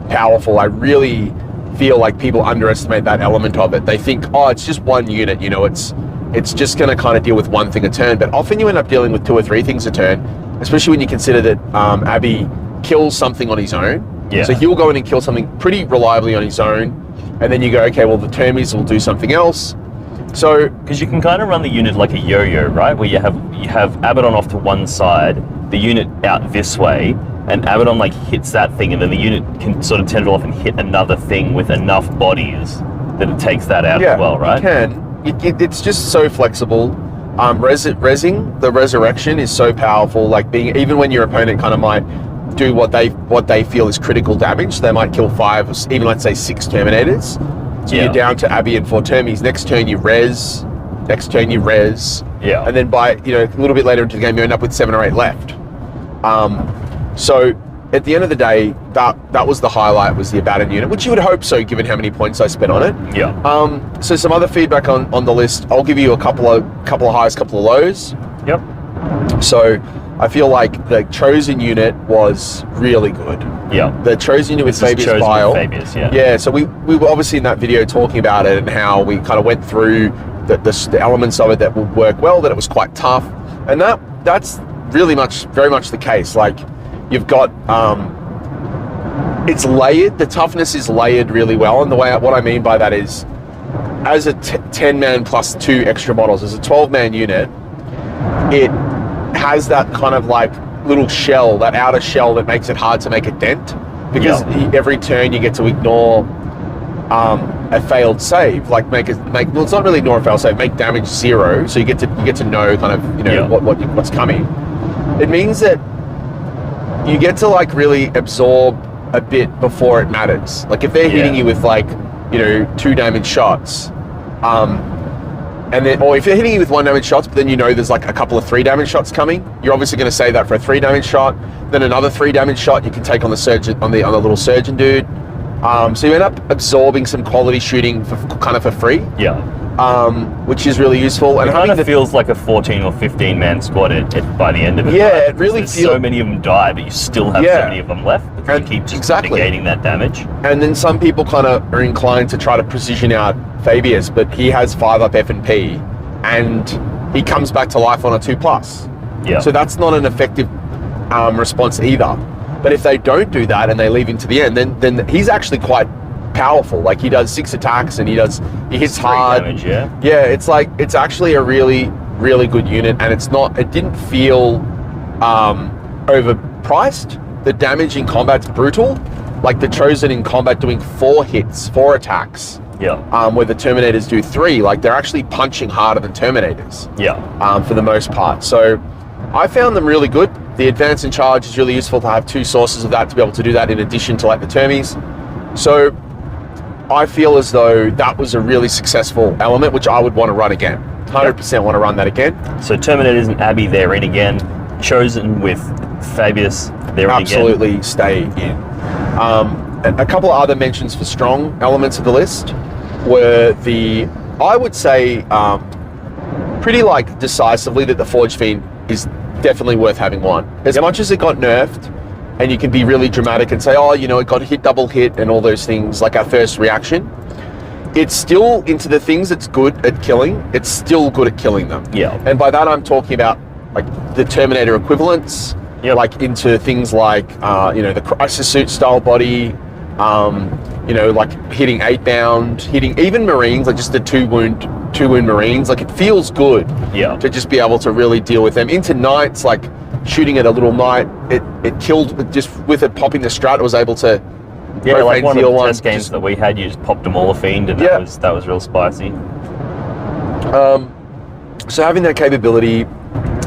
powerful. I really feel like people underestimate that element of it. They think, oh, it's just one unit, it's just going to kind of deal with one thing a turn. But often you end up dealing with 2 or 3 things a turn, especially when you consider that Abby kills something on his own. Yeah. So he'll go in and kill something pretty reliably on his own. And then you go, okay, well, the Termies will do something else. So, because you can kind of run the unit like a yo-yo, right? Where you have Abaddon off to one side, the unit out this way, and Abaddon like hits that thing, and then the unit can sort of tendril off and hit another thing with enough bodies that it takes that out as well, right? You can. It's just so flexible. Resing, the resurrection is so powerful. Like even when your opponent kind of might do what they feel is critical damage, they might kill 5 or even let's say 6 Terminators. So you're down to Abby and 4 Termies. Next turn you res. Yeah. And then by a little bit later into the game you end up with 7 or 8 left. So at the end of the day, that was the highlight, was the Abaddon unit, which you would hope so given how many points I spent on it. Yeah. So some other feedback on the list. I'll give you a couple of highs, couple of lows. Yep. So I feel like the Chosen unit was really good. Yeah. The Chosen unit with Fabius Bile. Yeah, so we were obviously in that video talking about it and how we kind of went through the elements of it that would work well, that it was quite tough. And that's really very much the case. Like you've got it's layered, the toughness is layered really well, and what I mean by that is as a 10-man plus 2 extra models, as a 12-man unit, it has that kind of like little shell, that outer shell that makes it hard to make a dent, because every turn you get to ignore a failed save, like well, it's not really ignore a failed save, make damage 0, so you get to know kind of what's coming. It means that you get to like really absorb a bit before it matters. Like if they're hitting you with like 2 damage shots, and then, or if they're hitting you with 1 damage shots, but then there's like a couple of 3 damage shots coming, you're obviously going to save that for a 3 damage shot. Then another 3 damage shot you can take on the surgeon, on the little surgeon dude. So you end up absorbing some quality shooting for free. Yeah. Which is really useful. And it kind of feels like a 14 or 15 man squad by the end of it. Yeah, right? It really feels. So many of them die, but you still have so many of them left because you keep just negating that damage. And then some people kind of are inclined to try to precision out Fabius, but he has 5 up F&P, and he comes back to life on a 2+. Yeah. So that's not an effective response either. But if they don't do that and they leave him to the end, then he's actually quite powerful. Like he does 6 attacks and he hits hard. Damage, yeah. Yeah, it's actually a really, really good unit, and it didn't feel overpriced. The damage in combat's brutal. Like the Chosen in combat doing 4 hits, 4 attacks. Yeah. Where the Terminators do 3. Like they're actually punching harder than Terminators. Yeah. For the most part. So I found them really good. The Advance and Charge is really useful to have 2 sources of that to be able to do that in addition to like the Termies. So I feel as though that was a really successful element, which I would want to run again. 100% want to run that again. So Terminators and Abby, they're in again. Chosen with Fabius, they're in again. Absolutely stay in. A couple of other mentions for strong elements of the list were I would say, pretty like decisively that the Forge Fiend is definitely worth having one. As much as it got nerfed, and you can be really dramatic and say, oh, you know, it got hit, double hit, and all those things, like our first reaction, it's still into the things it's good at killing, it's still good at killing them. Yeah. And by that I'm talking about like the Terminator equivalents, like into things like, you know, the Crisis Suit style body, you know, like hitting 8-bound, hitting even Marines, like just the two wound Marines, like it feels good to just be able to really deal with them. Into Knights, like shooting at a little Knight, it killed, just with it popping the strat, it was able to like one of the test games that we had, you just popped them all a fiend, and that was real spicy. So having that capability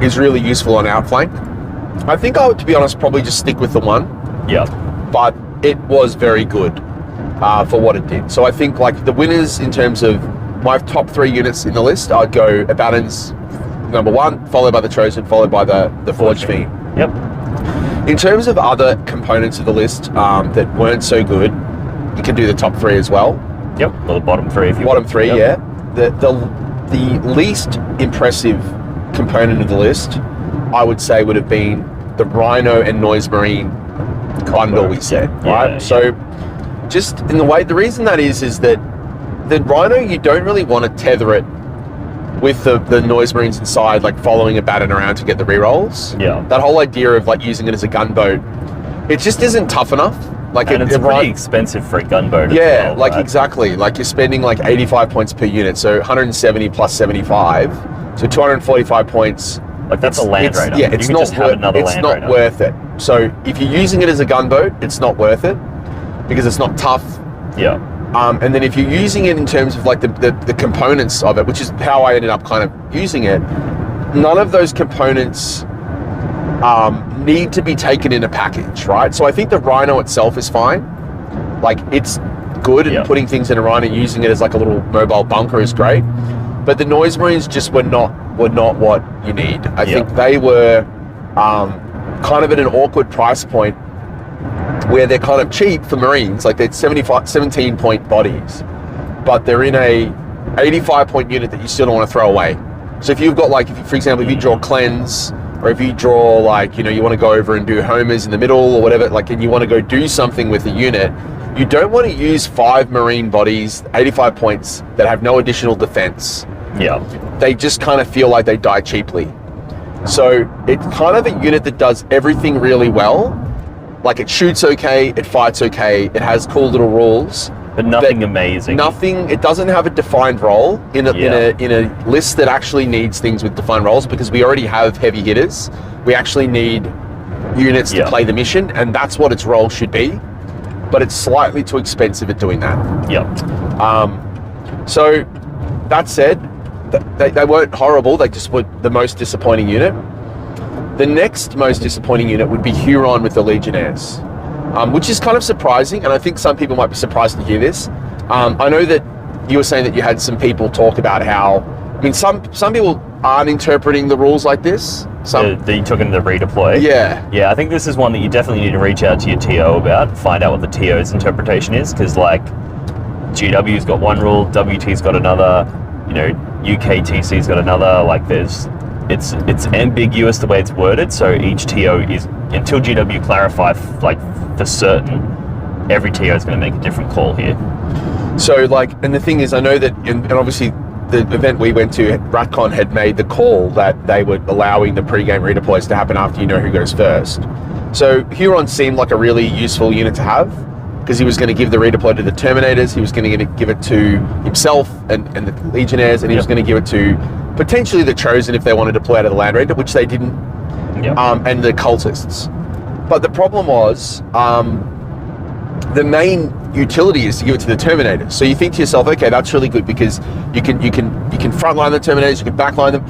is really useful on outflank. I think I would, to be honest, probably just stick with the 1. Yeah. But it was very good for what it did. So I think like the winners in terms of my top 3 units in the list, I'd go Abaddon's number 1, followed by the Chosen, followed by the Forge Fiend. Yep. In terms of other components of the list that weren't so good, you can do the top 3 as well. Yep. Or the bottom 3 if you Bottom 3, yeah. The least impressive component of the list, I would say, would have been the Rhino and Noise Marine bundle we said, right? Yeah. So just in the way, the reason that is that the Rhino, you don't really want to tether it with the Noise Marines inside, like following a Baton around to get the rerolls. Yeah. That whole idea of like using it as a gunboat, it just isn't tough enough. Like it's pretty expensive for a gunboat. Yeah, as well, like right? exactly. Like you're spending like 85 points per unit, so 170 plus 75, so 245 points. Like that's a Land Raider. Yeah, it's not worth it. So if you're using it as a gunboat, it's not worth it because it's not tough. Yeah. And then if you're using it in terms of like the components of it, which is how I ended up kind of using it, none of those components need to be taken in a package, right? So I think the Rhino itself is fine. Like it's good, and putting things in a Rhino, using it as like a little mobile bunker is great. But the Noise Marines just were not what you need. I think they were kind of at an awkward price point where they're kind of cheap for Marines, like they're 17 point bodies, but they're in a 85 point unit that you still don't want to throw away. So if you've got like, for example, if you draw Cleanse, or if you draw like, you know, you want to go over and do homers in the middle or whatever, like, and you want to go do something with the unit, you don't want to use 5 Marine bodies, 85 points, that have no additional defense. Yeah. They just kind of feel like they die cheaply. So it's kind of a unit that does everything really well. Like it shoots okay, it fights okay, it has cool little rules. But nothing amazing. It doesn't have a defined role in a list that actually needs things with defined roles, because we already have heavy hitters. We actually need units to play the mission, and that's what its role should be. But it's slightly too expensive at doing that. Yep. So that said, they weren't horrible, they just were the most disappointing unit. The next most disappointing unit would be Huron with the Legionnaires, which is kind of surprising, and I think some people might be surprised to hear this. I know that you were saying that you had some people talk about how, I mean, some people aren't interpreting the rules like this. That you took into the redeploy. Yeah. Yeah, I think this is one that you definitely need to reach out to your TO about, find out what the TO's interpretation is, because like GW's got one rule, WT's got another, you know, UKTC's got another, like it's ambiguous the way it's worded, so each TO is, until GW clarify like for certain, every TO is going to make a different call here. So like, and the thing is, I know that, and obviously the event we went to, Ratcon had made the call that they were allowing the pre-game redeploys to happen after you know who goes first. So Huron seemed like a really useful unit to have. because he was going to give the redeploy to the Terminators, he was going to give it to himself and the Legionnaires, and he was going to give it to potentially the Chosen if they wanted to deploy out of the Land Raider, which they didn't, and the Cultists. But the problem was, the main utility is to give it to the Terminator. So you think to yourself, okay, that's really good because you can frontline the Terminators, you can backline them.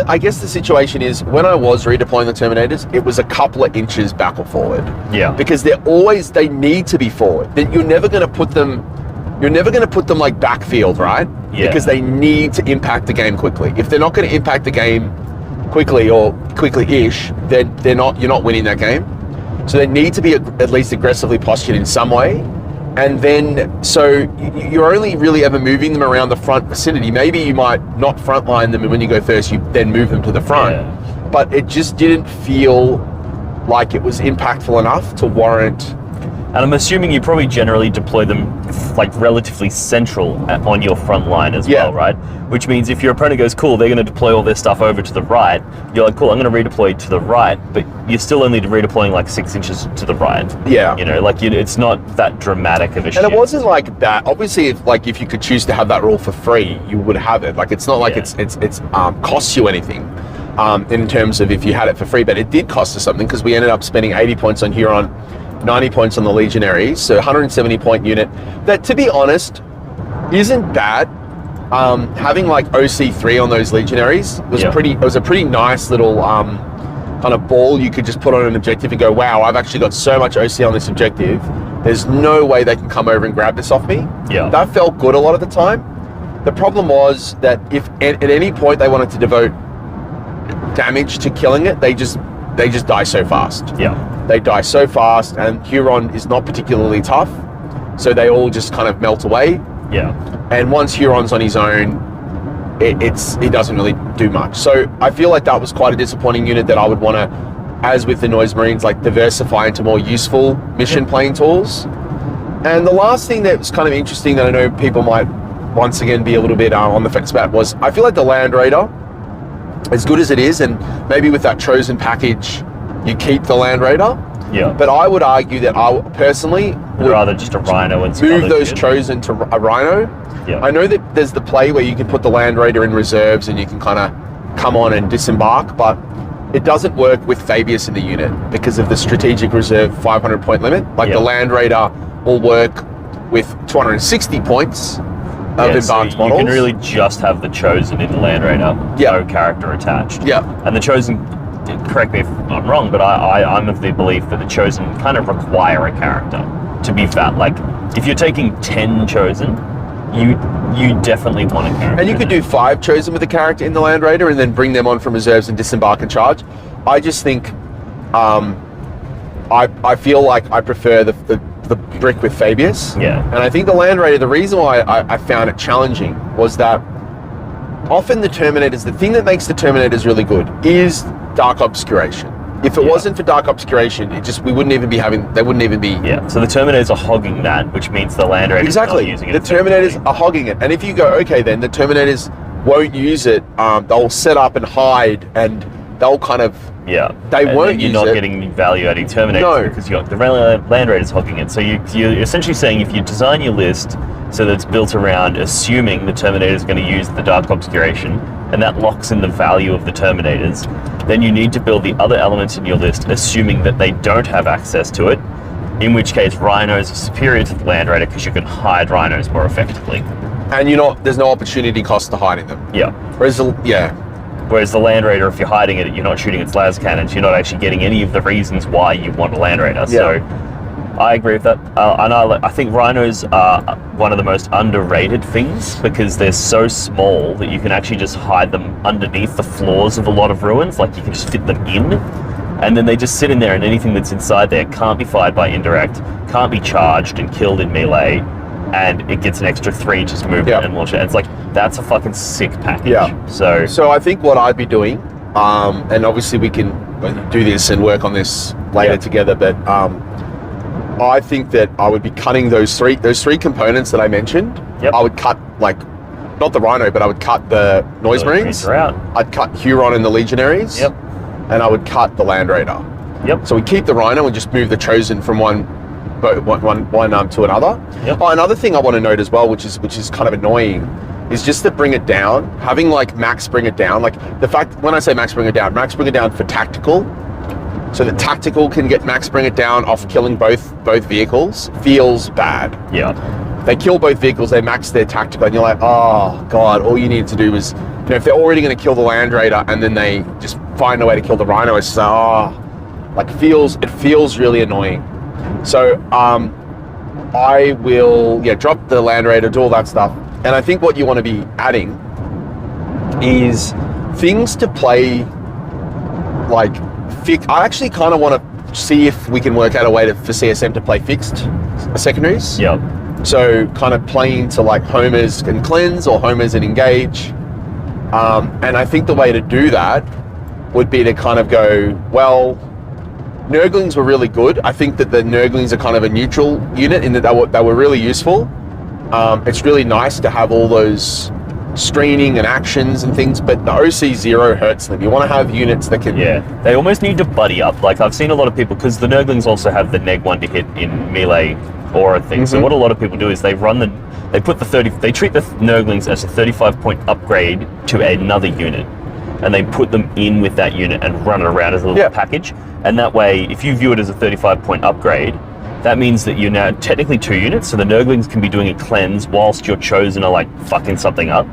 I guess the situation is when I was redeploying the Terminators, it was a couple of inches back or forward. Yeah. Because they need to be forward. You're never going to put them like backfield, right? Yeah. Because they need to impact the game quickly. If they're not going to impact the game quickly or quickly-ish, then you're not winning that game. So they need to be at least aggressively postured in some way. And then, so you're only really ever moving them around the front vicinity. Maybe you might not frontline them, and when you go first, you then move them to the front. Yeah. But it just didn't feel like it was impactful enough to warrant. And I'm assuming you probably generally deploy them like relatively central on your front line as well, right? Which means if your opponent goes, cool, they're going to deploy all their stuff over to the right, you're like, cool, I'm going to redeploy to the right, but you're still only redeploying like 6 inches to the right. Yeah. You know, like it's not that dramatic of a shift. And it wasn't like that. Obviously, if you could choose to have that rule for free, you would have it. Like, it's not like it's costs you anything in terms of if you had it for free, but it did cost us something because we ended up spending 80 points on Huron, 90 points on the Legionaries, so 170 point unit. That, to be honest, isn't bad. Having like OC3 on those Legionaries was It was a pretty nice little kind of ball you could just put on an objective and go, wow, I've actually got so much OC on this objective. There's no way they can come over and grab this off me. Yeah. That felt good a lot of the time. The problem was that if at any point they wanted to devote damage to killing it, they just die so fast. Yeah. They die so fast, and Huron is not particularly tough, so they all just kind of melt away. Yeah. And once Huron's on his own, he doesn't really do much. So I feel like that was quite a disappointing unit that I would want to, as with the Noise Marines, like diversify into more useful mission playing tools. And the last thing that was kind of interesting that I know people might once again be a little bit on the fence about was I feel like the Land Raider, as good as it is, and maybe with that Chosen package, you keep the Land Raider. Yeah. But I would argue that I personally would rather just a Rhino and some move other those shit. Chosen to a Rhino. Yeah. I know that there's the play where you can put the Land Raider in reserves and you can kind of come on and disembark, but it doesn't work with Fabius in the unit because of the strategic reserve 500 point limit. Like the Land Raider will work with 260 points of advanced models. You can really just have the Chosen in the Land Raider, no character attached. Yeah. And the Chosen, correct me if I'm wrong, but I'm of the belief that the Chosen kind of require a character to be fat. Like, if you're taking 10 Chosen, you definitely want a character. And you could do 5 Chosen with a character in the Land Raider and then bring them on from reserves and disembark and charge. I just think, I feel like I prefer the brick with Fabius. Yeah. And I think the Land Raider, the reason why I found it challenging was that often the Terminators, the thing that makes the Terminators really good is Dark Obscuration. If it wasn't for Dark Obscuration, they wouldn't even be. Yeah, so the Terminators are hogging that, which means the Land Raiders are not using it. The Terminators are hogging it. And if you go, okay, then the Terminators won't use it, they'll set up and hide, and they'll kind of... Yeah, they won't use it. You're not getting value-adding Terminators because you've got the Land Raiders hogging it. So you're essentially saying if you design your list so that it's built around assuming the Terminator is going to use the Dark Obscuration, and that locks in the value of the Terminators, then you need to build the other elements in your list assuming that they don't have access to it, in which case Rhinos are superior to the Land Raider because you can hide Rhinos more effectively. And there's no opportunity cost to hiding them. Yeah. Whereas the Land Raider, if you're hiding it, you're not shooting its las cannons, you're not actually getting any of the reasons why you want a Land Raider. So I agree with that. And I think Rhinos are one of the most underrated things because they're so small that you can actually just hide them underneath the floors of a lot of ruins. Like, you can just fit them in, and then they just sit in there, and anything that's inside there can't be fired by indirect, can't be charged and killed in melee, and it gets an extra 3 inches movement and launch it. It's like, that's a fucking sick package. Yeah. So I think what I'd be doing, and obviously we can do this and work on this later together, but I think that I would be cutting those three components that I mentioned. Yep. I would cut, like, not the Rhino, but I would cut the Noise Marines. I'd cut Huron and the Legionaries. Yep. And I would cut the Land Raider. Yep. So we keep the Rhino and just move the Chosen from one one to another. Yep. Oh, another thing I want to note as well, which is kind of annoying, is just to bring it down, having like max bring it down. Like the fact, when I say max bring it down for tactical, so that tactical can get max bring it down off killing both vehicles, feels bad. Yeah. They kill both vehicles, they max their tactical, and you're like, oh god, all you need to do is, you know, if they're already going to kill the Land Raider and then they just find a way to kill the Rhino, it's it feels really annoying. So I will drop the Land Raider, do all that stuff, and I think what you want to be adding is things to play like I actually kind of want to see if we can work out a way for CSM to play fixed secondaries. Yep. So kind of playing to like homers and cleanse or homers and engage. And I think the way to do that would be to kind of go, well, Nurglings were really good. I think that the Nurglings are kind of a neutral unit in that they were really useful. It's really nice to have all those screening and actions and things, but the OC0 hurts them. You want to have units that can... Yeah, they almost need to buddy up. Like, I've seen a lot of people, because the Nurglings also have the neg 1 to hit in melee aura thing. So what a lot of people do is they treat the Nurglings as a 35-point upgrade to another unit, and they put them in with that unit and run it around as a little package. And that way, if you view it as a 35-point upgrade, that means that you're now technically 2 units, so the Nurglings can be doing a cleanse whilst your Chosen are like fucking something up.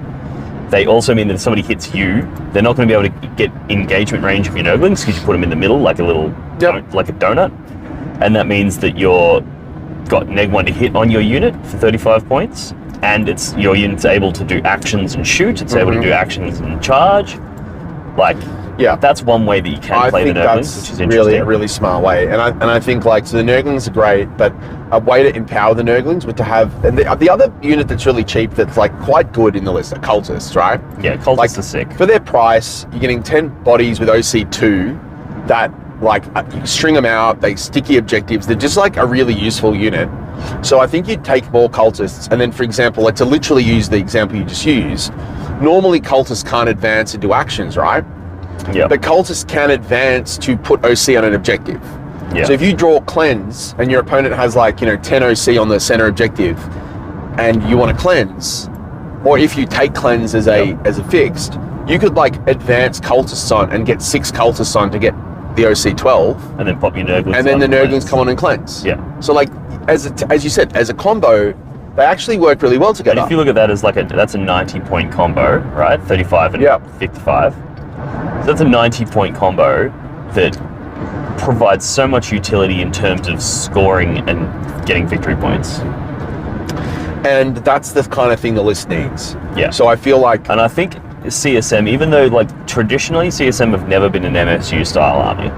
They also mean that if somebody hits you, they're not going to be able to get engagement range of your Nurglings because you put them in the middle like a little, like a donut. And that means that you're got neg 1 to hit on your unit for 35 points, and it's your unit's able to do actions and shoot, it's able to do actions and charge. Like, that's one way that you can play the Nurglings, which is interesting. Really a really smart way. And I think like, so the Nurglings are great, but a way to empower the Nurglings would to have, and the other unit that's really cheap that's like quite good in the list are Cultists, right? Yeah, Cultists are sick. For their price, you're getting 10 bodies with OC2 that like you string them out, they sticky objectives, they're just like a really useful unit. So I think you'd take more Cultists, and then for example, like to literally use the example you just used, normally Cultists can't advance and do actions, right? Yeah. But Cultists can advance to put OC on an objective. Yeah. So if you draw Cleanse and your opponent has like, 10 OC on the center objective and you want to cleanse, or if you take Cleanse as a fixed, you could like advance Cultists on and get 6 Cultists on to get the OC 12. And then pop your Nurglings and then the Nurglings come on and cleanse. Yeah. So like, as you said, as a combo, they actually work really well together. And if you look at that as like that's a 90-point combo, right? 35 and 55. So that's a 90-point combo that provides so much utility in terms of scoring and getting victory points. And that's the kind of thing the list needs. Yeah. So I feel like... And I think CSM, even though like traditionally CSM have never been an MSU style army,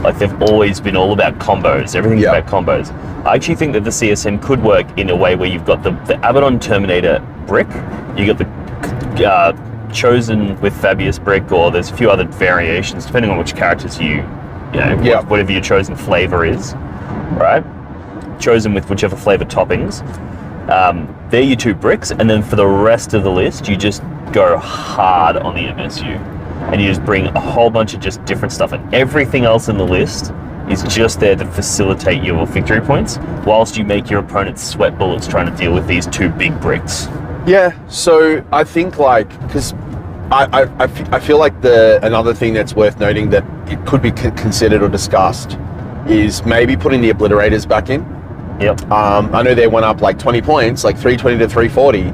like they've always been all about combos, everything's about combos. I actually think that the CSM could work in a way where you've got the Abaddon Terminator brick, you got the Chosen with Fabius brick, or there's a few other variations depending on which characters whatever your chosen flavor is, right? Chosen with whichever flavor toppings. They're your 2 bricks, and then for the rest of the list, you just go hard on the MSU, and you just bring a whole bunch of just different stuff, and everything else in the list is just there to facilitate your victory points, whilst you make your opponents sweat bullets trying to deal with these 2 big bricks. Yeah, so I think like, because I feel like another thing that's worth noting that it could be considered or discussed is maybe putting the Obliterators back in. Yep. I know they went up like 20 points, like 320 to 340.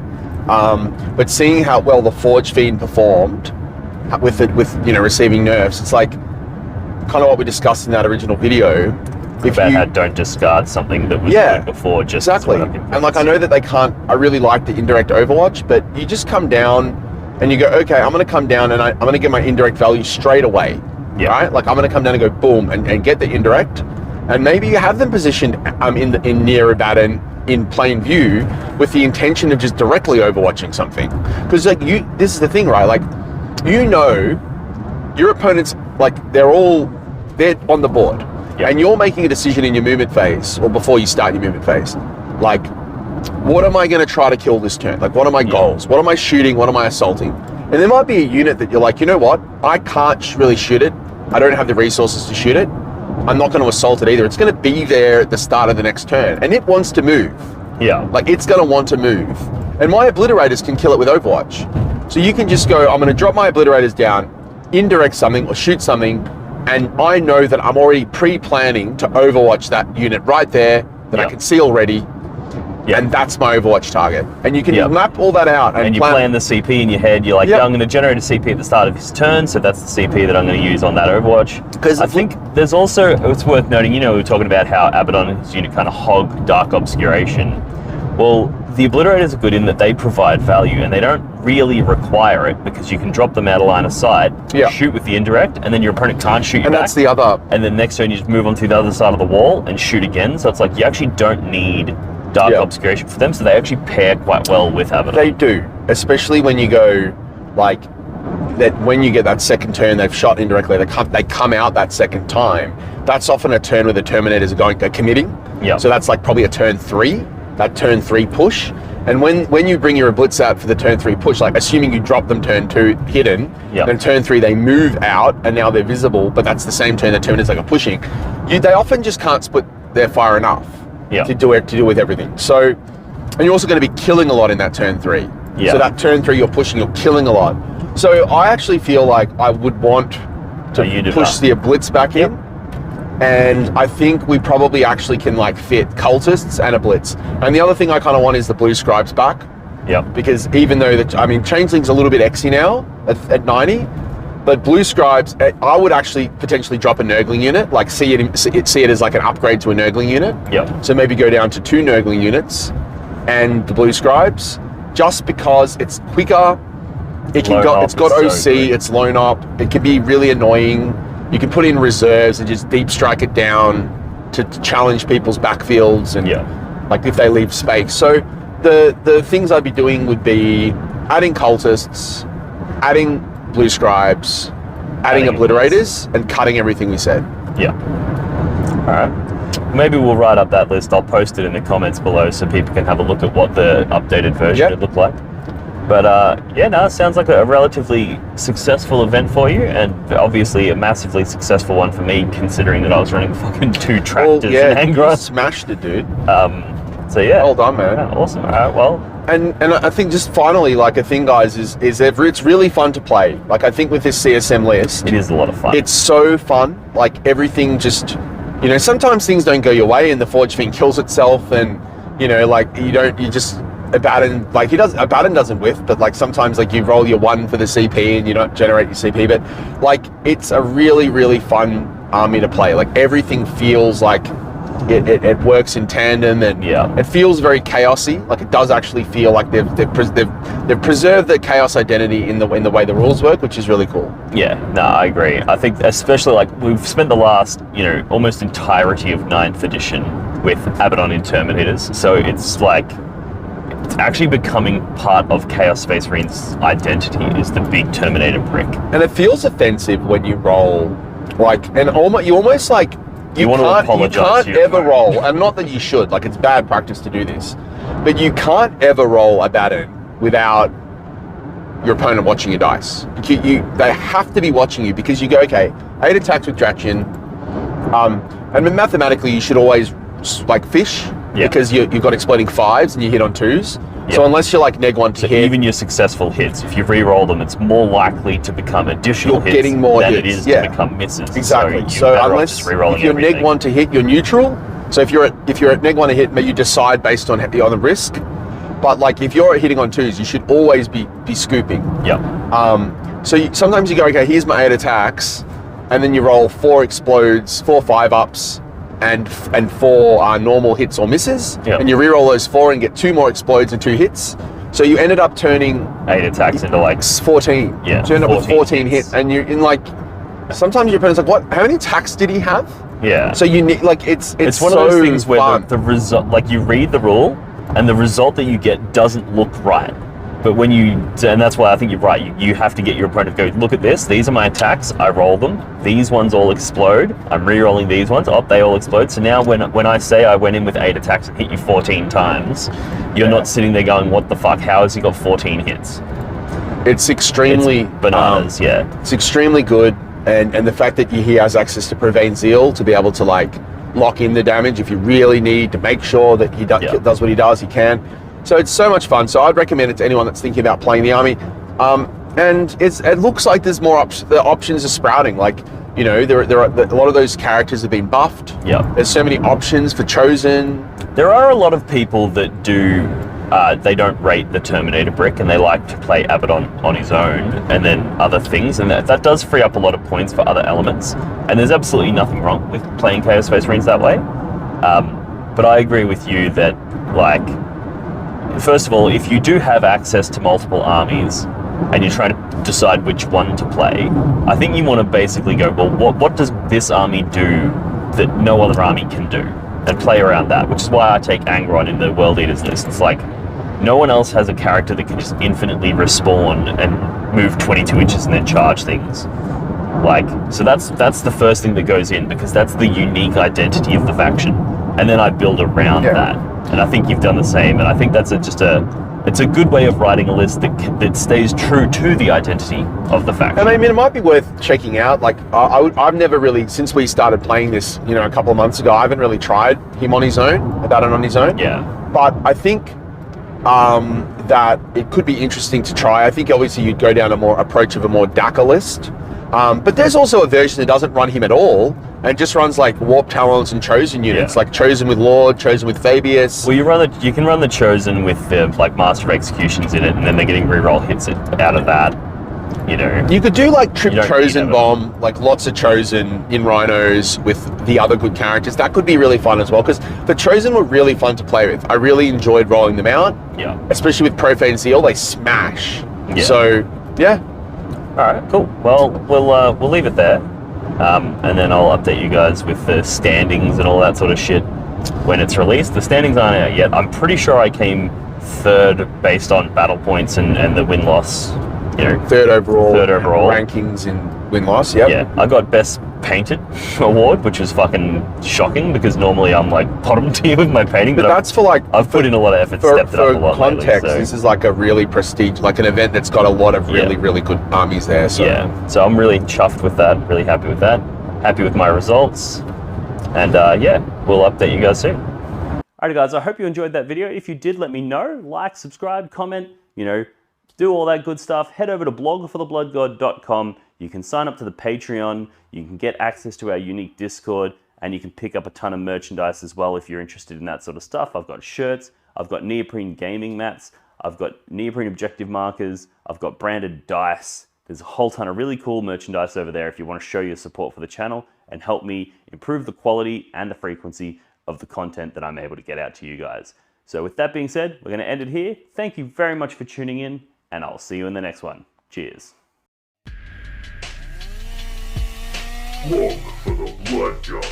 But seeing how well the Forge Fiend performed with receiving nerfs, it's like kind of what we discussed in that original video. About how don't discard something that was good before. Just exactly. And like I know that they can't. I really like the indirect Overwatch, but you just come down and you go, okay, I'm going to come down and I'm going to get my indirect value straight away. Yeah. Right? Like I'm going to come down and go boom and get the indirect, and maybe you have them positioned in near Abaddon in plain view with the intention of just directly overwatching something. Because like this is the thing, right? Like your opponents, like they're on the board. Yep. And you're making a decision in your movement phase, or before you start your movement phase. Like, what am I going to try to kill this turn? Like, what are my goals? What am I shooting? What am I assaulting? And there might be a unit that you're like, you know what? I can't really shoot it. I don't have the resources to shoot it. I'm not going to assault it either. It's going to be there at the start of the next turn, and it wants to move. Yeah. Like, it's going to want to move. And my obliterators can kill it with Overwatch. So you can just go, I'm going to drop my obliterators down, indirect something or shoot something, and I know that I'm already pre-planning to Overwatch that unit right there that I can see already. Yep. And that's my Overwatch target. And you can map all that out. And you plan the CP in your head. You're like, yeah, I'm going to generate a CP at the start of his turn, so that's the CP that I'm going to use on that Overwatch. Because I think there's also, it's worth noting, you know, we were talking about how Abaddon and his unit kind of hog dark obscuration. Well, the obliterators are good in that they provide value, and they don't really require it because you can drop them out of line of sight, shoot with the indirect, and then your opponent can't shoot you back. And that's the other. And then next turn you just move on to the other side of the wall and shoot again. So it's like you actually don't need dark obscuration for them, so they actually pair quite well with Abaddon. They do, especially when you go, like, that when you get that second turn, they've shot indirectly, they come out that second time. That's often a turn where the Terminators are committing. Yeah. So that's like probably a turn 3, that turn 3 push. And when you bring your Blitz out for the turn 3 push, like assuming you drop them turn 2 hidden, then turn 3 they move out and now they're visible, but that's the same turn the Terminators are pushing. They often just can't split their fire enough. To do with everything. So, and you're also going to be killing a lot in that turn 3. So that turn 3 you're pushing, you're killing a lot. So I actually feel like I would want to push the Blitz back in, and I think we probably actually can like fit cultists and a Blitz. And the other thing I kind of want is the Blue Scribes back. Because even though Changeling's a little bit Xy now at 90. But Blue Scribes, I would actually potentially drop a Nurgling unit, like see it as like an upgrade to a Nurgling unit. So maybe go down to 2 Nurgling units and the Blue Scribes, just because it's quicker. It's got OC, it's lone up. It can be really annoying. You can put in reserves and just deep strike it down to challenge people's backfields and like if they leave space. So the things I'd be doing would be adding cultists, adding Blue Scribes, adding obliterators, and cutting everything we said. Alright. Maybe we'll write up that list. I'll post it in the comments below so people can have a look at what the updated version would look like. But it sounds like a relatively successful event for you, and obviously a massively successful one for me, considering that I was running fucking 2 tractors and Angron. You smashed it, dude. So yeah. Well done, man. Yeah, awesome. Alright, well. And I think just finally, like a thing, guys, is it's really fun to play. Like I think with this CSM list, it is a lot of fun. It's so fun. Like everything just, you know, sometimes things don't go your way and the Forge Fiend kills itself, and you know, like Abaddon, like Abaddon doesn't whiff, but like sometimes like you roll your 1 for the CP and you don't generate your CP, but like it's a really, really fun army to play. Like everything feels like it works in tandem, and it feels very chaosy. Like it does actually feel like they've preserved the chaos identity in the way the rules work, which is really cool. Yeah, no, I agree. I think especially like we've spent the last, you know, almost entirety of 9th edition with Abaddon in Terminators, so it's like it's actually becoming part of Chaos Space Marine's identity is the big Terminator brick. And it feels offensive when you roll, like, and you almost like. You can't ever roll, and not that you should, like it's bad practice to do this, but you can't ever roll Abaddon without your opponent watching your dice. They have to be watching you, because you go, okay, 8 attacks with Drachion, and mathematically you should always like fish, because you've got exploding 5s and you hit on 2s. So unless you're like neg 1 to hit, even your successful hits, if you re-roll them, it's more likely to become additional hits getting more than hits. it is to become misses. Exactly. So unless if you're neg 1 to hit, you're neutral. So if you're at neg 1 to hit, you decide based on the risk. But like if you're hitting on 2s, you should always be scooping. So sometimes you go, okay, here's my 8 attacks, and then you roll 4 explodes, 4 5-ups, and 4 normal hits or misses, and you re-roll those 4 and get 2 more explodes and 2 hits. So you ended up turning 8 attacks into like 14. Yeah, so you end up with 14 hits, and you're in like. Sometimes your opponent's like, "What? How many attacks did he have?" Yeah. So you need like it's one so of those things where fun. the result, like you read the rule, and the result that you get doesn't look right. But when and that's why I think you're right. You have to get your opponent to go, look at this. These are my attacks. I roll them. These ones all explode. I'm re-rolling these ones. Oh, they all explode. So now when I say I went in with 8 attacks and hit you 14 times, you're not sitting there going, what the fuck? How has he got 14 hits? It's extremely bananas. It's extremely good. and the fact that he has access to Profane Zeal to be able to like lock in the damage if you really need to make sure that he does what he does, he can. So it's so much fun. So I'd recommend it to anyone that's thinking about playing the army. And it looks like there's more the options are sprouting. Like, you know, there are a lot of those characters have been buffed. Yeah. There's so many options for Chosen. There are a lot of people that do, they don't rate the Terminator brick and they like to play Abaddon on his own and then other things, and that does free up a lot of points for other elements. And there's absolutely nothing wrong with playing Chaos Space Marines that way. But I agree with you that, like, first of all, if you do have access to multiple armies and you're trying to decide which one to play, I think you want to basically go, well, what does this army do that no other army can do? And play around that, which is why I take Angron in the World Eaters list. It's like, no one else has a character that can just infinitely respawn and move 22 inches and then charge things. Like, so that's the first thing that goes in, because that's the unique identity of the faction. And then I build around that. And I think you've done the same, and I think that's it's a good way of writing a list that stays true to the identity of the faction. And I mean, it might be worth checking out. Like, I've never really, since we started playing this, you know, a couple of months ago, I haven't really tried him on his own, Abaddon on his own. Yeah. But I think that it could be interesting to try. I think obviously you'd go down a approach of a more DACA list. But there's also a version that doesn't run him at all and just runs like Warp Talons and Chosen units, like Chosen with Lord, Chosen with Fabius. Well, you can run the Chosen with the like Master of Executions in it, and then they're getting reroll hits out of that. You know, you could do like Trip Chosen Bomb, like lots of Chosen in Rhinos with the other good characters. That could be really fun as well, because the Chosen were really fun to play with. I really enjoyed rolling them out. Yeah. Especially with Profane Zeal, they smash. Yeah. So, yeah. All right, cool. Well, we'll leave it there, and then I'll update you guys with the standings and all that sort of shit when it's released. The standings aren't out yet. I'm pretty sure I came third based on battle points and the win-loss. You know, third overall rankings in win-loss. Yeah, I got best painted award, which was fucking shocking because normally I'm like bottom tier with my painting. But that's for like I've put in a lot of effort, stepped it up a lot context. Lately, so. This is like a really prestige, like an event that's got a lot of really good armies there. So. Yeah, so I'm really chuffed with that. Really happy with that. Happy with my results, and yeah, we'll update you guys soon. Alright guys, I hope you enjoyed that video. If you did, let me know. Like, subscribe, comment, you know, do all that good stuff. Head over to blogforthebloodgod.com. You can sign up to the Patreon. You can get access to our unique Discord, and you can pick up a ton of merchandise as well if you're interested in that sort of stuff. I've got shirts, I've got neoprene gaming mats, I've got neoprene objective markers, I've got branded dice. There's a whole ton of really cool merchandise over there if you want to show your support for the channel and help me improve the quality and the frequency of the content that I'm able to get out to you guys. So with that being said, we're going to end it here. Thank you very much for tuning in, and I'll see you in the next one. Cheers. Walk for the Blood God.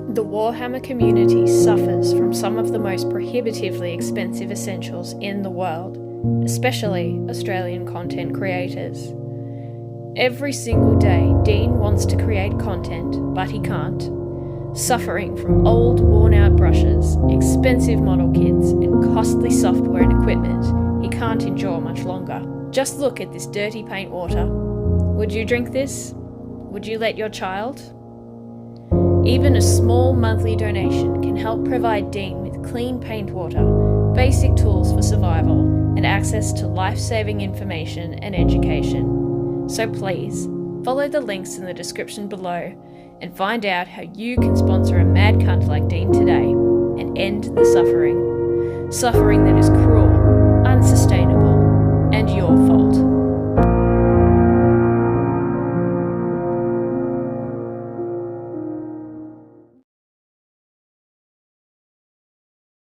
The Warhammer community suffers from some of the most prohibitively expensive essentials in the world, especially Australian content creators. Every single day, Dean wants to create content, but he can't. Suffering from old, worn-out brushes, expensive model kits, and costly software and equipment he can't endure much longer. Just look at this dirty paint water. Would you drink this? Would you let your child? Even a small monthly donation can help provide Dean with clean paint water, basic tools for survival, and access to life-saving information and education. So please, follow the links in the description below and find out how you can sponsor a mad cunt like Dean today and end the suffering. Suffering that is cruel, unsustainable, and your fault.